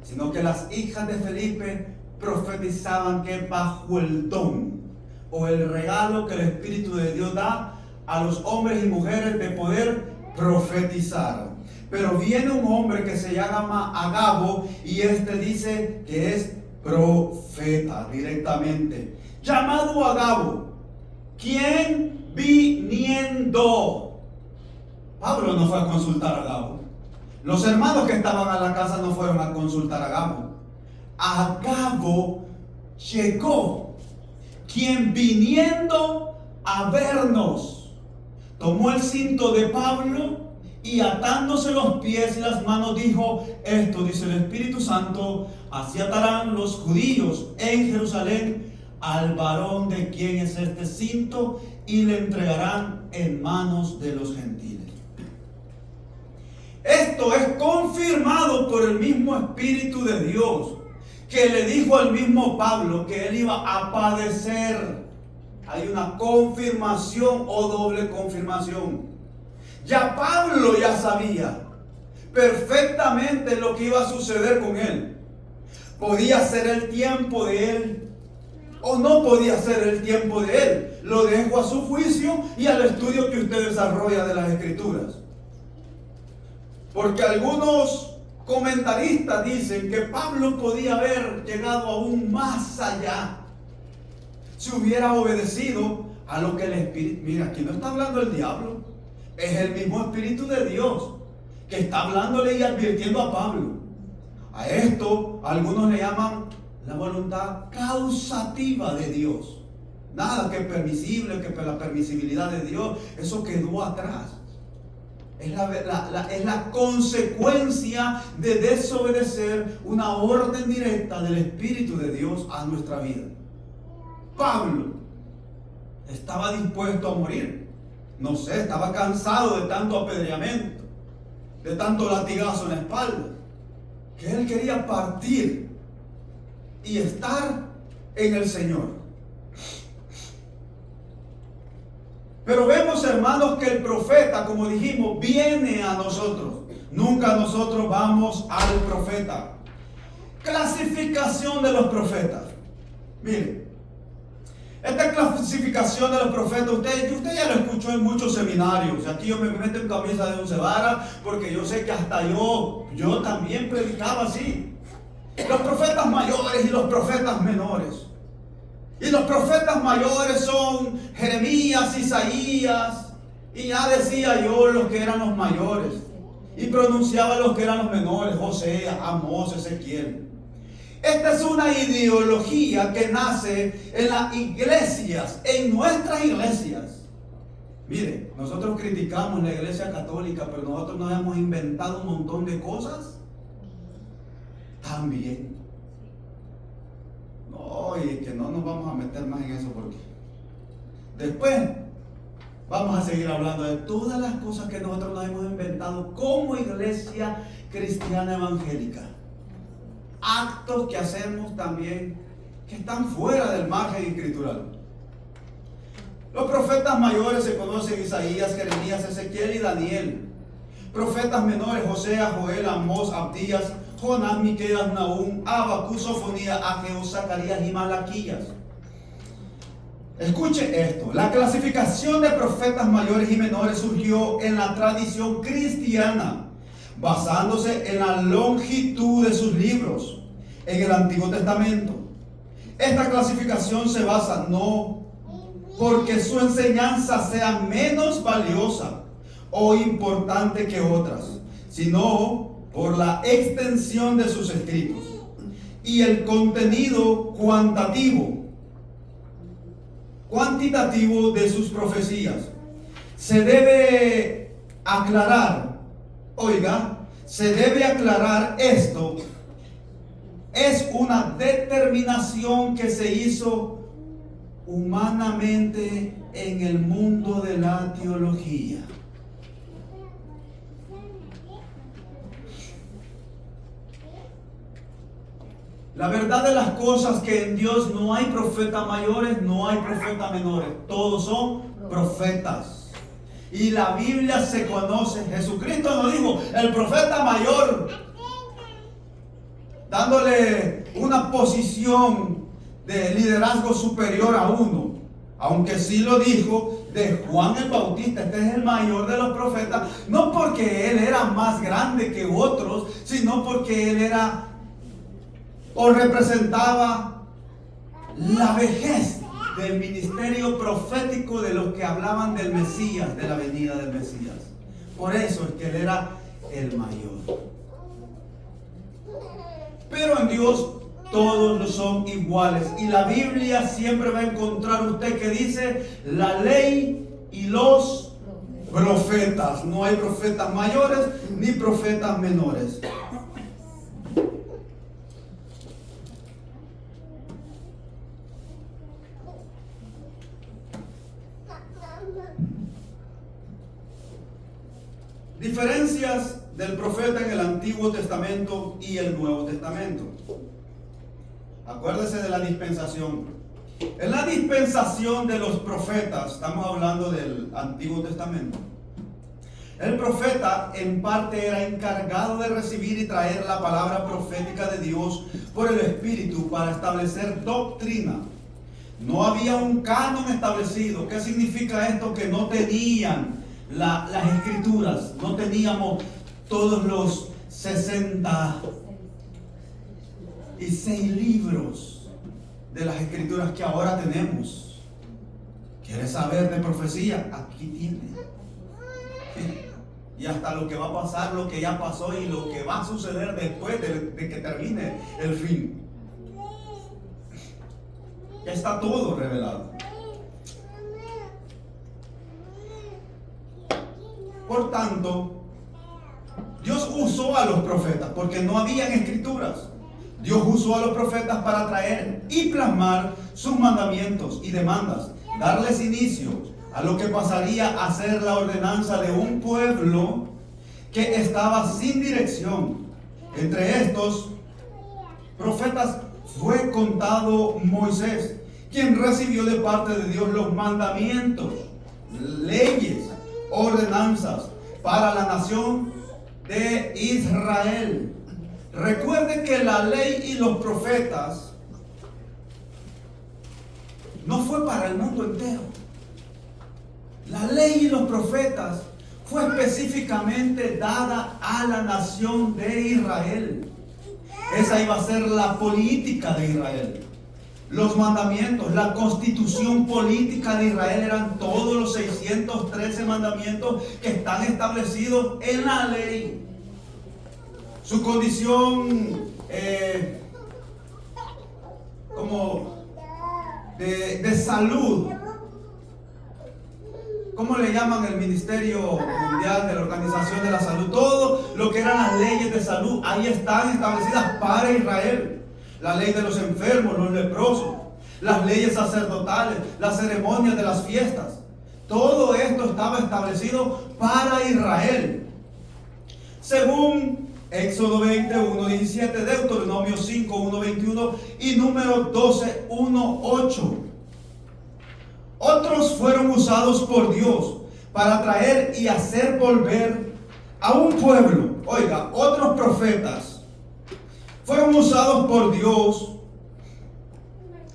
sino que las hijas de Felipe profetizaban que bajo el don o el regalo que el Espíritu de Dios da a los hombres y mujeres de poder profetizar. Pero viene un hombre que se llama Agabo y este dice que es profeta directamente. Llamado Agabo, ¿quién viniendo? Pablo no fue a consultar a Agabo. Los hermanos que estaban a la casa no fueron a consultar a Agabo. Agabo llegó, quien viniendo a vernos, tomó el cinto de Pablo y atándose los pies y las manos dijo, esto dice el Espíritu Santo, así atarán los judíos en Jerusalén al varón de quien es este cinto y le entregarán en manos de los gentiles. Esto es confirmado por el mismo Espíritu de Dios, que le dijo al mismo Pablo que él iba a padecer. Hay una confirmación o doble confirmación. Ya Pablo ya sabía perfectamente lo que iba a suceder con él. Podía ser el tiempo de él o no podía ser el tiempo de él. Lo dejo a su juicio y al estudio que usted desarrolla de las Escrituras. Porque algunos comentaristas dicen que Pablo podía haber llegado aún más allá si hubiera obedecido a lo que el Espíritu... Mira, aquí no está hablando el diablo, es el mismo Espíritu de Dios que está hablándole y advirtiendo a Pablo. A esto algunos le llaman la voluntad causativa de Dios. Nada que es permisible, que la permisibilidad de Dios, eso quedó atrás. Es la consecuencia de desobedecer una orden directa del Espíritu de Dios a nuestra vida. Pablo estaba dispuesto a morir. No sé, estaba cansado de tanto apedreamiento, de tanto latigazo en la espalda, que él quería partir y estar en el Señor. Pero vemos, hermanos, que el profeta, como dijimos, viene a nosotros. Nunca nosotros vamos al profeta. Clasificación de los profetas. Mire, esta clasificación de los profetas, usted ya lo escuchó en muchos seminarios. Aquí yo me meto en camisa de 11 varas porque yo sé que hasta yo también predicaba así. Los profetas mayores y los profetas menores. Y los profetas mayores son Jeremías, Isaías, y ya decía yo los que eran los mayores, y pronunciaba los que eran los menores, José, Amós, Ezequiel. Esta es una ideología que nace en las iglesias, en nuestras iglesias. Mire, nosotros criticamos la iglesia católica, pero nosotros nos hemos inventado un montón de cosas también. No, y que no nos vamos a meter más en eso porque después vamos a seguir hablando de todas las cosas que nosotros nos hemos inventado como iglesia cristiana evangélica. Actos que hacemos también que están fuera del margen escritural. Los profetas mayores se conocen: Isaías, Jeremías, Ezequiel y Daniel. Profetas menores: Josea, Joel, Amós, Abdías, Jonás, Miqueas, Nahum, Habacuc, Sofonías, Ageo, Zacarías y Malaquías. Escuche esto: la clasificación de profetas mayores y menores surgió en la tradición cristiana, basándose en la longitud de sus libros. en el Antiguo Testamento. Esta clasificación se basa no porque su enseñanza sea menos valiosa o importante que otras, sino por la extensión de sus escritos y el contenido cuantitativo de sus profecías. Se debe aclarar, se debe aclarar esto. Es una determinación que se hizo humanamente en el mundo de la teología. La verdad de las cosas que en Dios no hay profetas mayores, no hay profetas menores. Todos son profetas. Y la Biblia se conoce. Jesucristo nos dijo, el profeta mayor, dándole una posición de liderazgo superior a uno. Aunque sí lo dijo de Juan el Bautista, este es el mayor de los profetas, no porque él era más grande que otros, sino porque él era o representaba la vejez del ministerio profético de los que hablaban del Mesías, de la venida del Mesías. Por eso es que él era el mayor. Pero en Dios todos lo son iguales. Y la Biblia siempre va a encontrar usted que dice la ley y los profetas. No hay profetas mayores ni profetas menores. Diferencias del profeta en el Antiguo Testamento y el Nuevo Testamento. Acuérdese de la dispensación. En la dispensación de los profetas, estamos hablando del Antiguo Testamento, el profeta en parte era encargado de recibir y traer la palabra profética de Dios por el Espíritu para establecer doctrina. No había un canon establecido. ¿Qué significa esto? Que no tenían las escrituras, no teníamos todos los 66 libros de las escrituras que ahora tenemos. ¿Quieres saber de profecía? Aquí tiene. Y hasta lo que va a pasar, lo que ya pasó y lo que va a suceder después de que termine el fin. Ya está todo revelado. Por tanto, Dios usó a los profetas porque no habían escrituras. Dios usó a los profetas para traer y plasmar sus mandamientos y demandas, darles inicio a lo que pasaría a ser la ordenanza de un pueblo que estaba sin dirección. Entre estos profetas fue contado Moisés, quien recibió de parte de Dios los mandamientos, leyes, ordenanzas para la nación de Israel. Recuerde que la ley y los profetas no fue para el mundo entero. La ley y los profetas fue específicamente dada a la nación de Israel. Esa iba a ser la política de Israel. Los mandamientos, la constitución política de Israel eran todos los 613 mandamientos que están establecidos en la ley. Su condición como de salud, ¿cómo le llaman el Ministerio Mundial de la Organización de la Salud? Todo lo que eran las leyes de salud, ahí están establecidas para Israel. La ley de los enfermos, los leprosos, las leyes sacerdotales, las ceremonias de las fiestas. Todo esto estaba establecido para Israel. Según Éxodo 20:1-17, Deuteronomio 5:1-21 y Número 12:1-8. Otros fueron usados por Dios para traer y hacer volver a un pueblo. Oiga, otros profetas fueron usados por Dios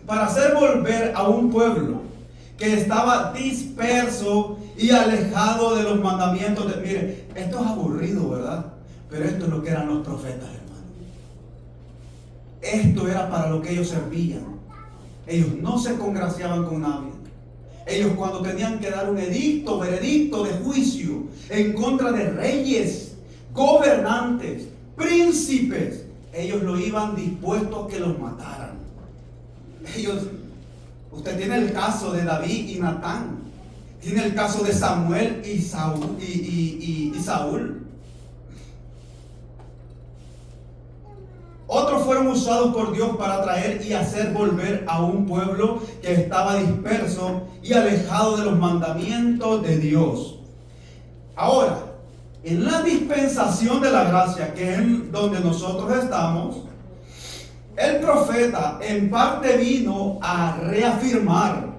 para hacer volver a un pueblo que estaba disperso y alejado de los mandamientos. Mire, esto es aburrido, ¿verdad? Pero esto es lo que eran los profetas, hermano. esto era para lo que ellos servían. Ellos no se congraciaban con nadie. Ellos, cuando tenían que dar un edicto, veredicto de juicio en contra de reyes, gobernantes, príncipes, ellos lo iban dispuestos a que los mataran. Usted tiene el caso de David y Natán, tiene el caso de Samuel y Saúl. Otros fueron usados por Dios para traer y hacer volver a un pueblo que estaba disperso y alejado de los mandamientos de Dios. Ahora, en la dispensación de la gracia, que es donde nosotros estamos, el profeta en parte vino a reafirmar,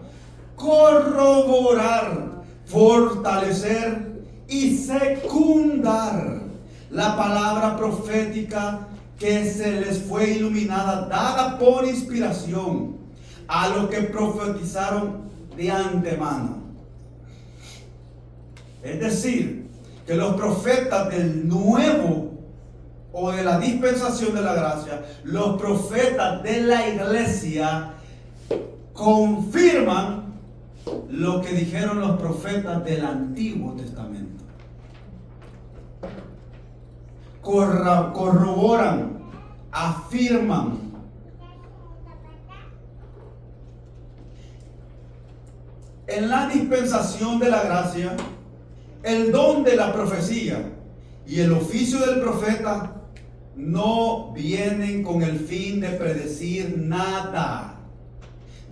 corroborar, fortalecer y secundar la palabra profética que se les fue iluminada, dada por inspiración a los que profetizaron de antemano. Es decir, que los profetas del nuevo o de la dispensación de la gracia, los profetas de la iglesia confirman lo que dijeron los profetas del Antiguo Testamento. Corroboran, afirman. En la dispensación de la gracia, el don de la profecía y el oficio del profeta no vienen con el fin de predecir nada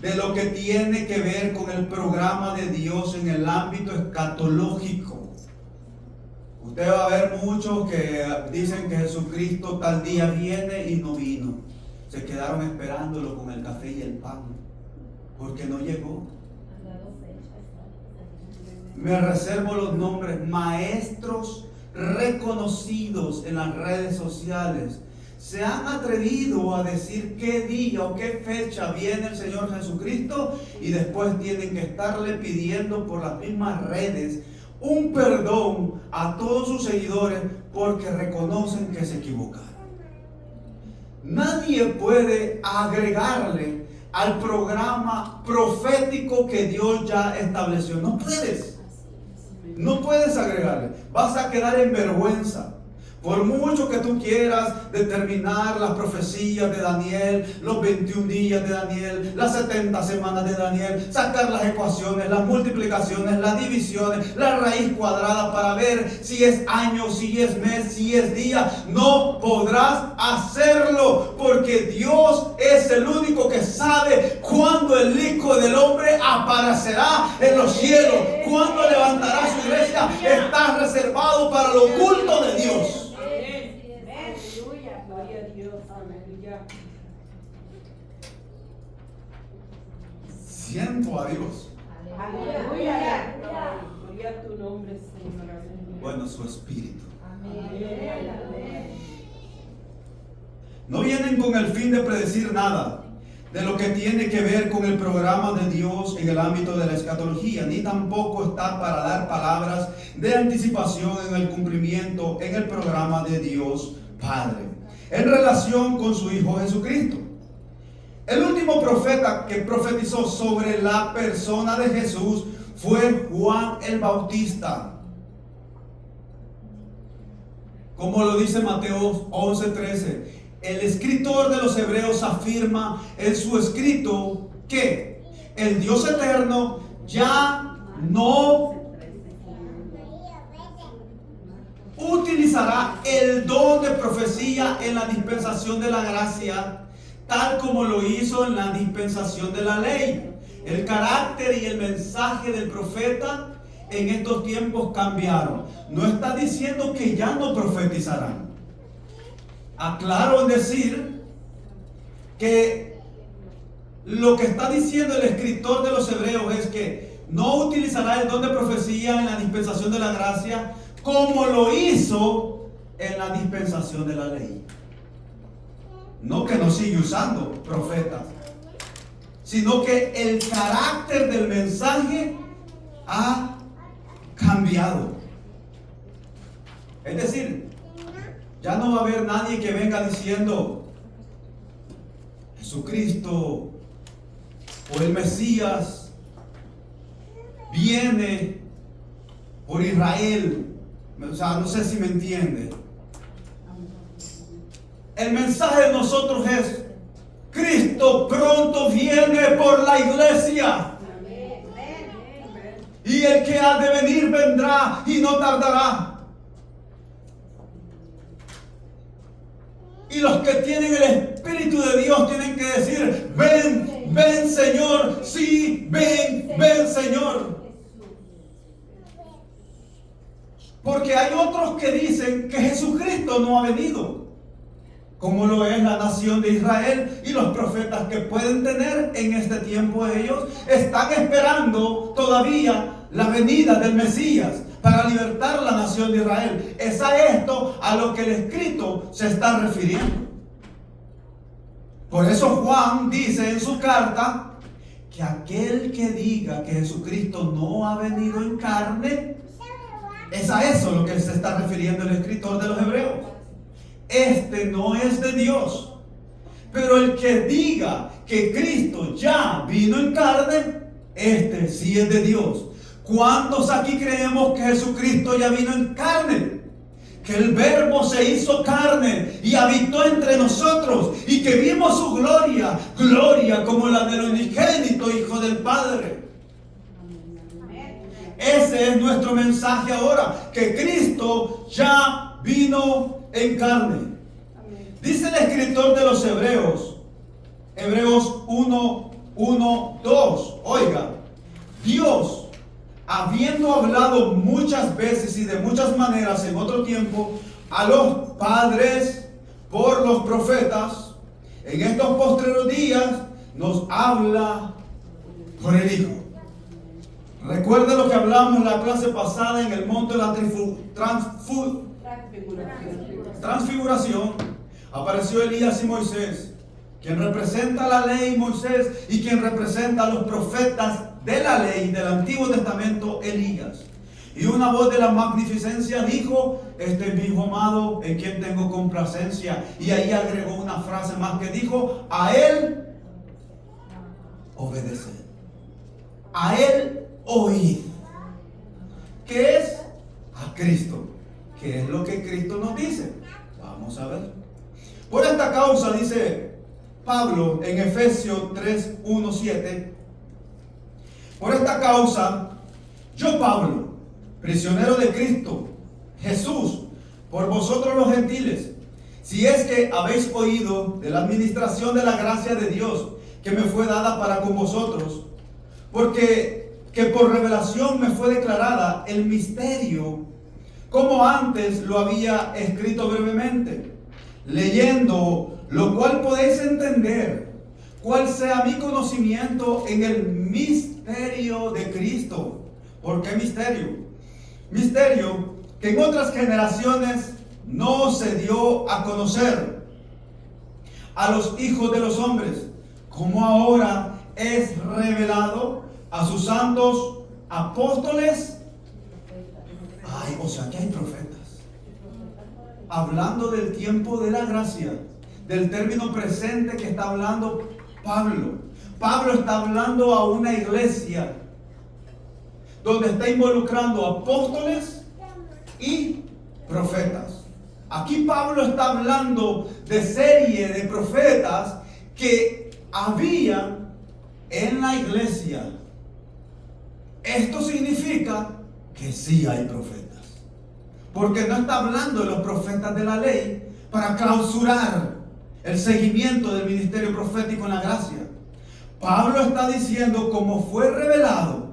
de lo que tiene que ver con el programa de Dios en el ámbito escatológico. Usted va a ver muchos que dicen que Jesucristo tal día viene y no vino. Se quedaron esperándolo con el café y el pan, porque no llegó. Me reservo los nombres, maestros reconocidos en las redes sociales. Se han atrevido a decir qué día o qué fecha viene el Señor Jesucristo y después tienen que estarle pidiendo por las mismas redes un perdón a todos sus seguidores porque reconocen que se equivocaron. Nadie puede agregarle al programa profético que Dios ya estableció. No puedes. No puedes agregarle. Vas a quedar en vergüenza. Por mucho que tú quieras determinar las profecías de Daniel, los 21 días de Daniel, las 70 semanas de Daniel, sacar las ecuaciones, las multiplicaciones, las divisiones, la raíz cuadrada para ver si es año, si es mes, si es día, no podrás hacerlo, porque Dios es el único que sabe cuándo el Hijo del Hombre aparecerá en los cielos, cuándo levantará su iglesia. Está reservado para lo oculto de Dios. Siento a Dios. Aleluya. Gloria a tu nombre, Señor. Bueno, su espíritu. Amén. No vienen con el fin de predecir nada de lo que tiene que ver con el programa de Dios en el ámbito de la escatología, ni tampoco está para dar palabras de anticipación en el cumplimiento en el programa de Dios Padre en relación con su Hijo Jesucristo. El último profeta que profetizó sobre la persona de Jesús fue Juan el Bautista. Como lo dice Mateo 11:13, el escritor de los Hebreos afirma en su escrito que el Dios eterno ya no utilizará el don de profecía en la dispensación de la gracia, tal como lo hizo en la dispensación de la ley. El carácter y el mensaje del profeta en estos tiempos cambiaron. No está diciendo que ya no profetizarán. Aclaro en decir que lo que está diciendo el escritor de los Hebreos es que no utilizará el don de profecía en la dispensación de la gracia como lo hizo en la dispensación de la ley. No que no sigue usando profetas, sino que el carácter del mensaje ha cambiado. Es decir, ya no va a haber nadie que venga diciendo: Jesucristo o el Mesías viene por Israel. O sea, no sé si me entiende. El mensaje de nosotros es: Cristo pronto viene por la iglesia. Y el que ha de venir vendrá y no tardará. Y los que tienen el Espíritu de Dios tienen que decir: ven, ven Señor, sí, ven, ven Señor. Porque hay otros que dicen que Jesucristo no ha venido, como lo es la nación de Israel y los profetas que pueden tener en este tiempo. Ellos están esperando todavía la venida del Mesías para libertar la nación de Israel. Es a esto a lo que el escrito se está refiriendo. Por eso Juan dice en su carta que aquel que diga que Jesucristo no ha venido en carne, es a eso a lo que se está refiriendo el escritor de los Hebreos. Este no es de Dios. Pero el que diga que Cristo ya vino en carne, este sí es de Dios. ¿Cuántos aquí creemos que Jesucristo ya vino en carne? Que el Verbo se hizo carne y habitó entre nosotros y que vimos su gloria, gloria como la del unigénito Hijo del Padre. Ese es nuestro mensaje ahora, que Cristo ya vino en carne. Dice el escritor de los Hebreos, Hebreos 1:2, oiga, Dios, habiendo hablado muchas veces y de muchas maneras en otro tiempo a los padres por los profetas, en estos postreros días nos habla por el Hijo. Recuerde lo que hablamos en la clase pasada en el monte de la transfiguración. Apareció Elías y Moisés, quien representa la ley, Moisés, y quien representa a los profetas de la ley del Antiguo Testamento, Elías. Y una voz de la magnificencia dijo: este es mi Hijo amado, en quien tengo complacencia. Y ahí agregó una frase más que dijo: a él obedeced, a él oíd. ¿Qué es? A Cristo. ¿Qué es lo que Cristo nos dice? Vamos a ver. Por esta causa, dice Pablo en Efesios 3:1-7, por esta causa, yo Pablo, prisionero de Cristo Jesús, por vosotros los gentiles, si es que habéis oído de la administración de la gracia de Dios que me fue dada para con vosotros, porque que por revelación me fue declarada el misterio, como antes lo había escrito brevemente, leyendo lo cual podéis entender cuál sea mi conocimiento en el misterio de Cristo. ¿Por qué misterio? Misterio que en otras generaciones no se dio a conocer a los hijos de los hombres, como ahora es revelado a sus santos apóstoles. Ay, o sea que hay profetas. Hablando del tiempo de la gracia, del término presente que está hablando Pablo. Pablo está hablando a una iglesia donde está involucrando apóstoles y profetas. Aquí Pablo está hablando de serie de profetas que había en la iglesia. Esto significa que sí hay profetas, porque no está hablando de los profetas de la ley para clausurar el seguimiento del ministerio profético en la gracia. Pablo está diciendo cómo fue revelado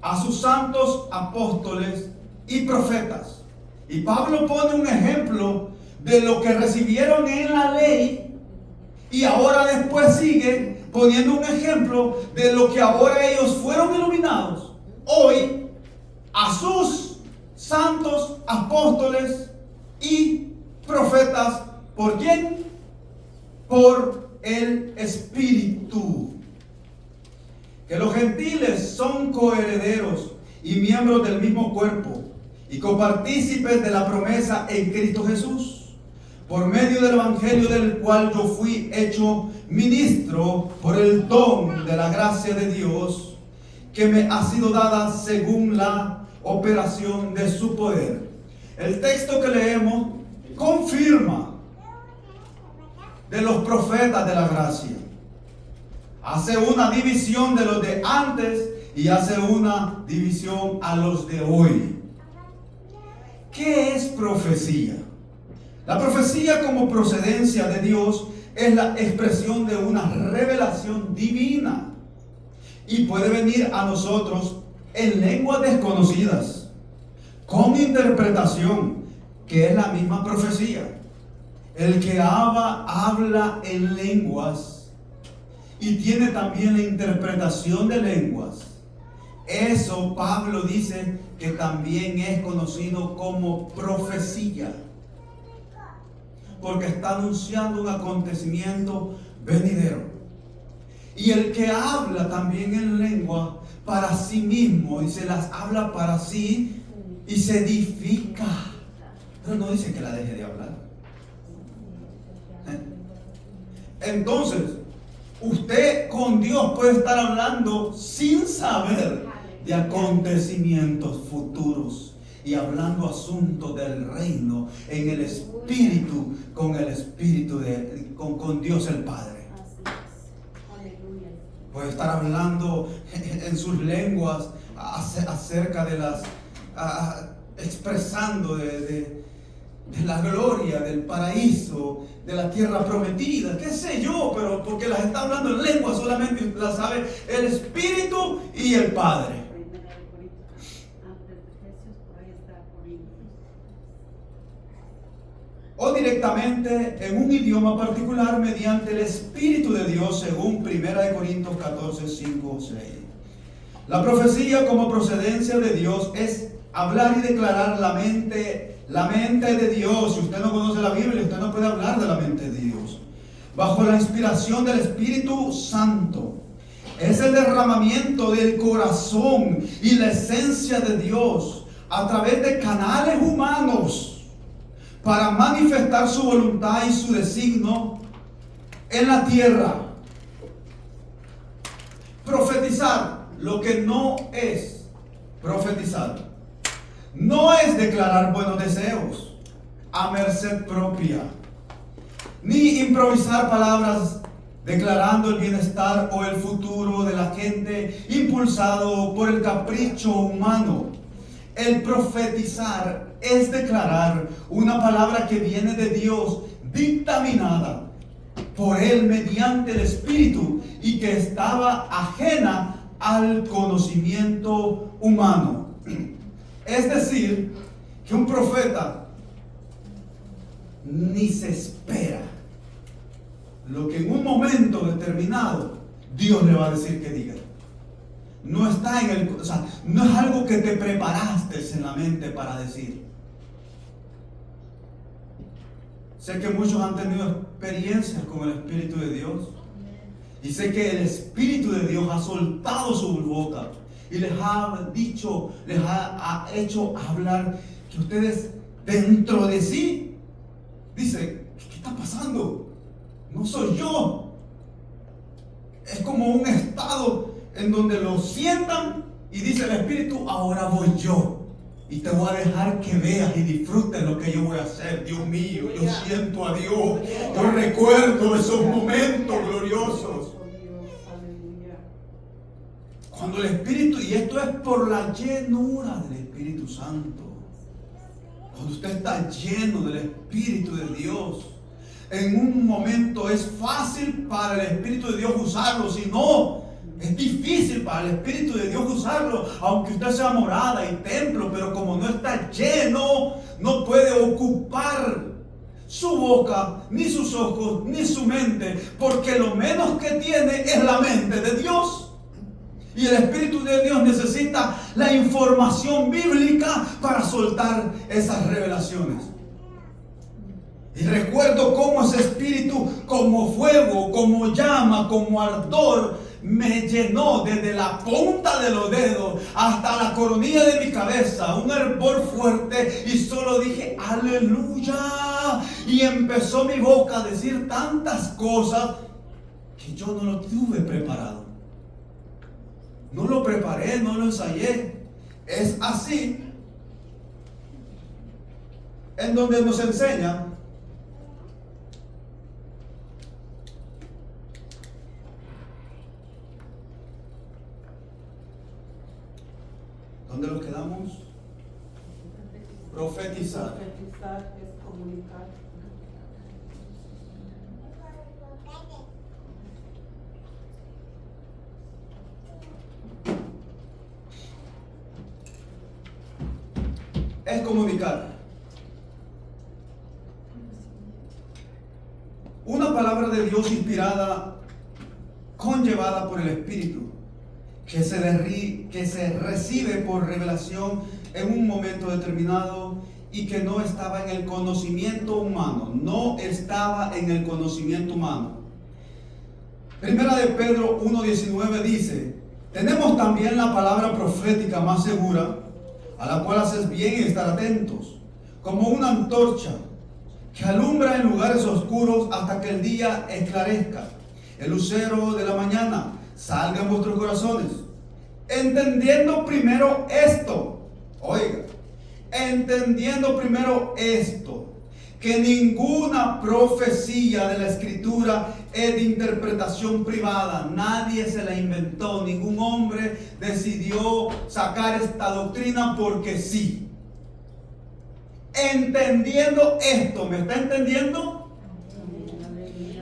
a sus santos apóstoles y profetas. Y Pablo pone un ejemplo de lo que recibieron en la ley, y ahora después sigue poniendo un ejemplo de lo que ahora ellos fueron iluminados hoy a sus santos apóstoles y profetas. ¿Por quién? Por el Espíritu. Que los gentiles son coherederos y miembros del mismo cuerpo y copartícipes de la promesa en Cristo Jesús, por medio del evangelio del cual yo fui hecho ministro por el don de la gracia de Dios que me ha sido dada según la operación de su poder. El texto que leemos confirma de los profetas de la gracia. Hace una división de los de antes y hace una división a los de hoy. ¿Qué es profecía? La profecía como procedencia de Dios es la expresión de una revelación divina y puede venir a nosotros en lenguas desconocidas, con interpretación, que es la misma profecía. El que habla en lenguas y tiene también la interpretación de lenguas, eso Pablo dice que también es conocido como profecía, porque está anunciando un acontecimiento venidero. Y el que habla también en lengua para sí mismo, y se las habla para sí y se edifica, pero no dice que la deje de hablar. Entonces, usted con Dios puede estar hablando sin saber de acontecimientos futuros y hablando asuntos del reino en el espíritu, con el espíritu con Dios el Padre. Puede estar hablando en sus lenguas acerca de las expresando de la gloria del paraíso, de la tierra prometida, qué sé yo, pero porque las está hablando en lengua solamente las sabe el Espíritu y el Padre. O directamente en un idioma particular mediante el Espíritu de Dios, según 1 Corintios 14, 5, 6. La profecía como procedencia de Dios es hablar y declarar la mente de Dios. Si usted no conoce la Biblia, usted no puede hablar de la mente de Dios. Bajo la inspiración del Espíritu Santo. Es el derramamiento del corazón y la esencia de Dios a través de canales humanos para manifestar su voluntad y su designio en la tierra. Profetizar, lo que no es profetizar, no es declarar buenos deseos a merced propia, ni improvisar palabras declarando el bienestar o el futuro de la gente impulsado por el capricho humano. El profetizar es declarar una palabra que viene de Dios, dictaminada por Él mediante el Espíritu y que estaba ajena al conocimiento humano. Es decir, que un profeta ni se espera lo que en un momento determinado Dios le va a decir que diga. No está no es algo que te preparaste en la mente para decir. Sé que muchos han tenido experiencias con el Espíritu de Dios. Y sé que el Espíritu de Dios ha soltado su boca y les ha dicho, ha hecho hablar que ustedes dentro de sí dicen, ¿qué está pasando? No soy yo. Es como un estado en donde lo sientan y dice el Espíritu, ahora voy yo. Y te voy a dejar que veas y disfrutes lo que yo voy a hacer. Dios mío, yo siento a Dios. Yo recuerdo esos momentos gloriosos. Cuando el Espíritu, y esto es por la llenura del Espíritu Santo. Cuando usted está lleno del Espíritu de Dios, en un momento es fácil para el Espíritu de Dios usarlo, si no, es difícil para el Espíritu de Dios usarlo, aunque usted sea morada y templo, pero como no está lleno, no puede ocupar su boca, ni sus ojos, ni su mente, porque lo menos que tiene es la mente de Dios. Y el Espíritu de Dios necesita la información bíblica para soltar esas revelaciones. Y recuerdo cómo ese Espíritu, como fuego, como llama, como ardor, me llenó desde la punta de los dedos hasta la coronilla de mi cabeza, un hervor fuerte, y solo dije aleluya, y empezó mi boca a decir tantas cosas que yo no lo tuve preparado, no lo preparé, no lo ensayé. Es así en donde nos enseña ¿dónde nos quedamos? Profetizar. Profetizar es comunicar. Es comunicar. Una palabra de Dios inspirada, conllevada por el Espíritu, que se recibe por revelación en un momento determinado y que no estaba en el conocimiento humano. No estaba en el conocimiento humano. Primera de Pedro 1:19 dice: tenemos también la palabra profética más segura, a la cual haces bien en estar atentos, como una antorcha que alumbra en lugares oscuros hasta que el día esclarezca, el lucero de la mañana salga en vuestros corazones. Entendiendo primero esto, oiga, entendiendo primero esto, que ninguna profecía de la Escritura es de interpretación privada. Nadie se la inventó, ningún hombre decidió sacar esta doctrina porque sí. Entendiendo esto, ¿me está entendiendo?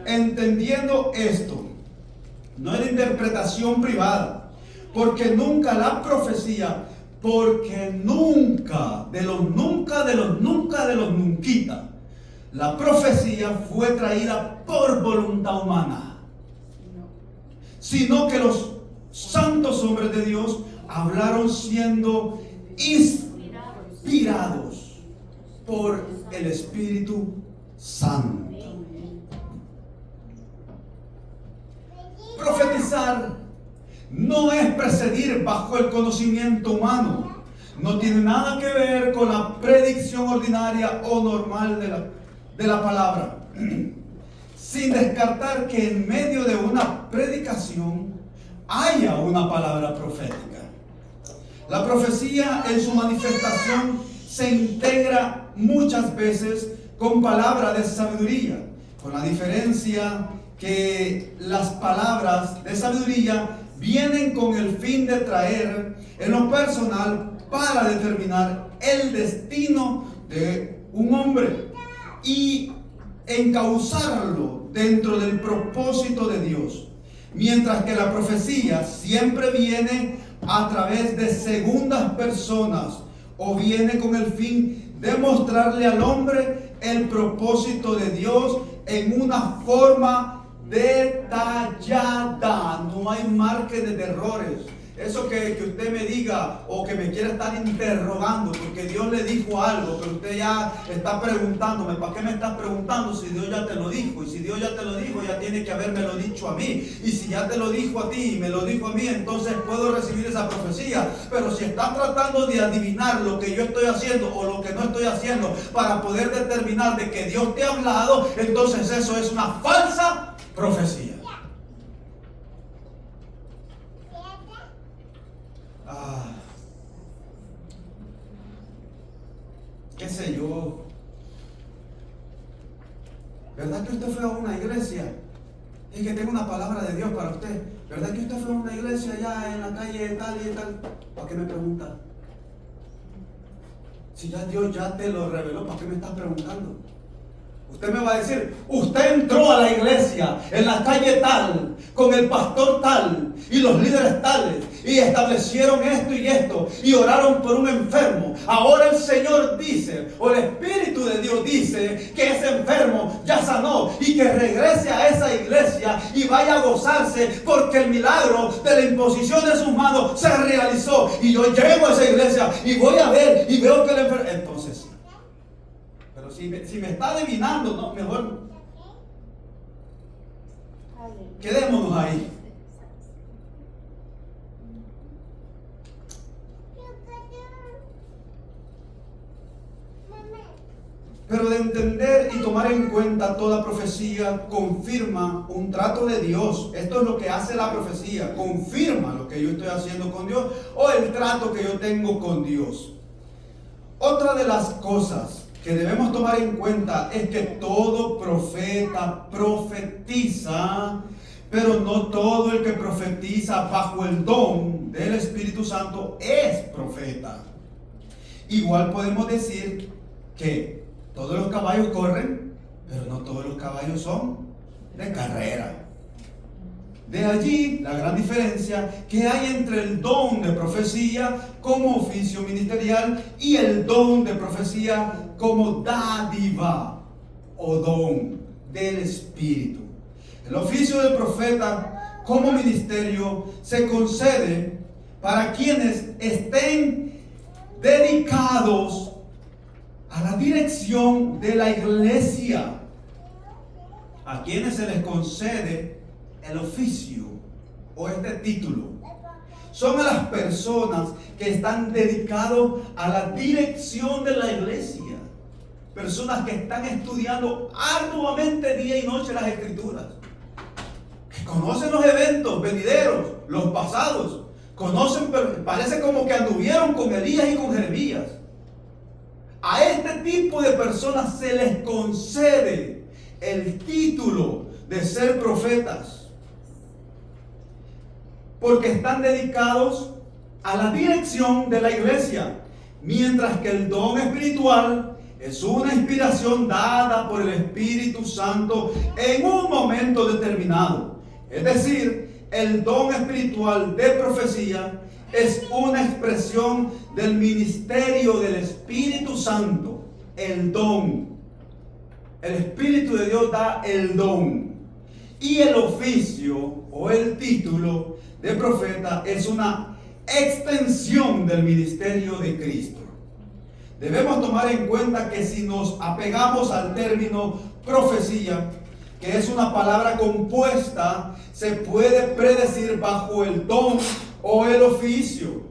Entendiendo esto, no es de interpretación privada, porque nunca la profecía, porque nunca, de los nunquita, la profecía fue traída por voluntad humana, sino que los santos hombres de Dios hablaron siendo inspirados por el Espíritu Santo. Profetizar no es precedir bajo el conocimiento humano. No tiene nada que ver con la predicción ordinaria o normal de la palabra. Sin descartar que en medio de una predicación haya una palabra profética. La profecía en su manifestación se integra muchas veces con palabras de sabiduría, con la diferencia que las palabras de sabiduría vienen con el fin de traer en lo personal para determinar el destino de un hombre y encauzarlo dentro del propósito de Dios, mientras que la profecía siempre viene a través de segundas personas o viene con el fin de mostrarle al hombre el propósito de Dios en una forma detallada. No hay márgenes de errores. Eso que usted me diga o que me quiera estar interrogando porque Dios le dijo algo, pero usted ya está preguntándome, ¿para qué me estás preguntando si Dios ya te lo dijo? Y si Dios ya te lo dijo, ya tiene que habérmelo dicho a mí. Y si ya te lo dijo a ti y me lo dijo a mí, entonces puedo recibir esa profecía. Pero si está tratando de adivinar lo que yo estoy haciendo o lo que no estoy haciendo para poder determinar de que Dios te ha hablado, entonces eso es una falsa profecía. Qué sé yo. ¿Verdad que usted fue a una iglesia y que tengo una palabra de Dios para usted? ¿Verdad que usted fue a una iglesia allá en la calle tal y tal? ¿Para qué me pregunta? Si ya Dios ya te lo reveló, ¿para qué me estás preguntando? Usted me va a decir, usted entró a la iglesia en la calle tal, con el pastor tal y los líderes tales, y establecieron esto y oraron por un enfermo. Ahora el Señor dice, o el Espíritu de Dios dice, que ese enfermo ya sanó y que regrese a esa iglesia y vaya a gozarse porque el milagro de la imposición de sus manos se realizó. Y yo llego a esa iglesia y voy a ver y veo que el enfermo... Entonces, pero si me está adivinando, no, mejor quedémonos ahí. en cuenta, toda profecía confirma un trato de Dios. Esto es lo que hace la profecía, confirma lo que yo estoy haciendo con Dios o el trato que yo tengo con Dios. Otra de las cosas que debemos tomar en cuenta es que todo profeta profetiza, pero no todo el que profetiza bajo el don del Espíritu Santo es profeta. Igual podemos decir que todos los caballos corren, pero no todos los caballos son de carrera. De allí la gran diferencia que hay entre el don de profecía como oficio ministerial y el don de profecía como dádiva o don del Espíritu. El oficio del profeta como ministerio se concede para quienes estén dedicados a la dirección de la iglesia, a quienes se les concede el oficio o este título. Son a las personas que están dedicados a la dirección de la iglesia, personas que están estudiando arduamente día y noche las Escrituras, que conocen los eventos venideros, los pasados, conocen, parece como que anduvieron con Elías y con Jeremías. A este tipo de personas se les concede el título de ser profetas, porque están dedicados a la dirección de la iglesia, mientras que el don espiritual es una inspiración dada por el Espíritu Santo en un momento determinado. Es decir, el don espiritual de profecía es una expresión del ministerio del Espíritu Santo, el don. El Espíritu de Dios da el don. Y el oficio o el título de profeta es una extensión del ministerio de Cristo. Debemos tomar en cuenta que si nos apegamos al término profecía, que es una palabra compuesta, se puede predecir bajo el don o el oficio.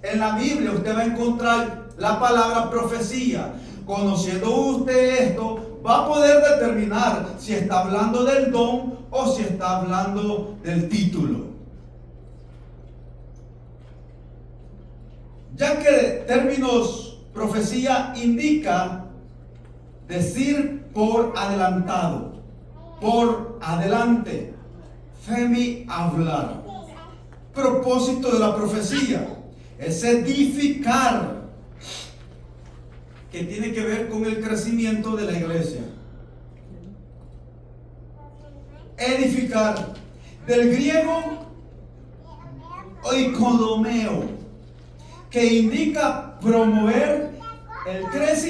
En la Biblia usted va a encontrar la palabra profecía. Conociendo usted esto, va a poder determinar si está hablando del don o si está hablando del título. Ya que términos profecía indica decir por adelantado, por adelante, femi hablar. Propósito de la profecía es edificar, que tiene que ver con el crecimiento de la iglesia. Edificar, del griego oikodomeo, que indica promover el crecimiento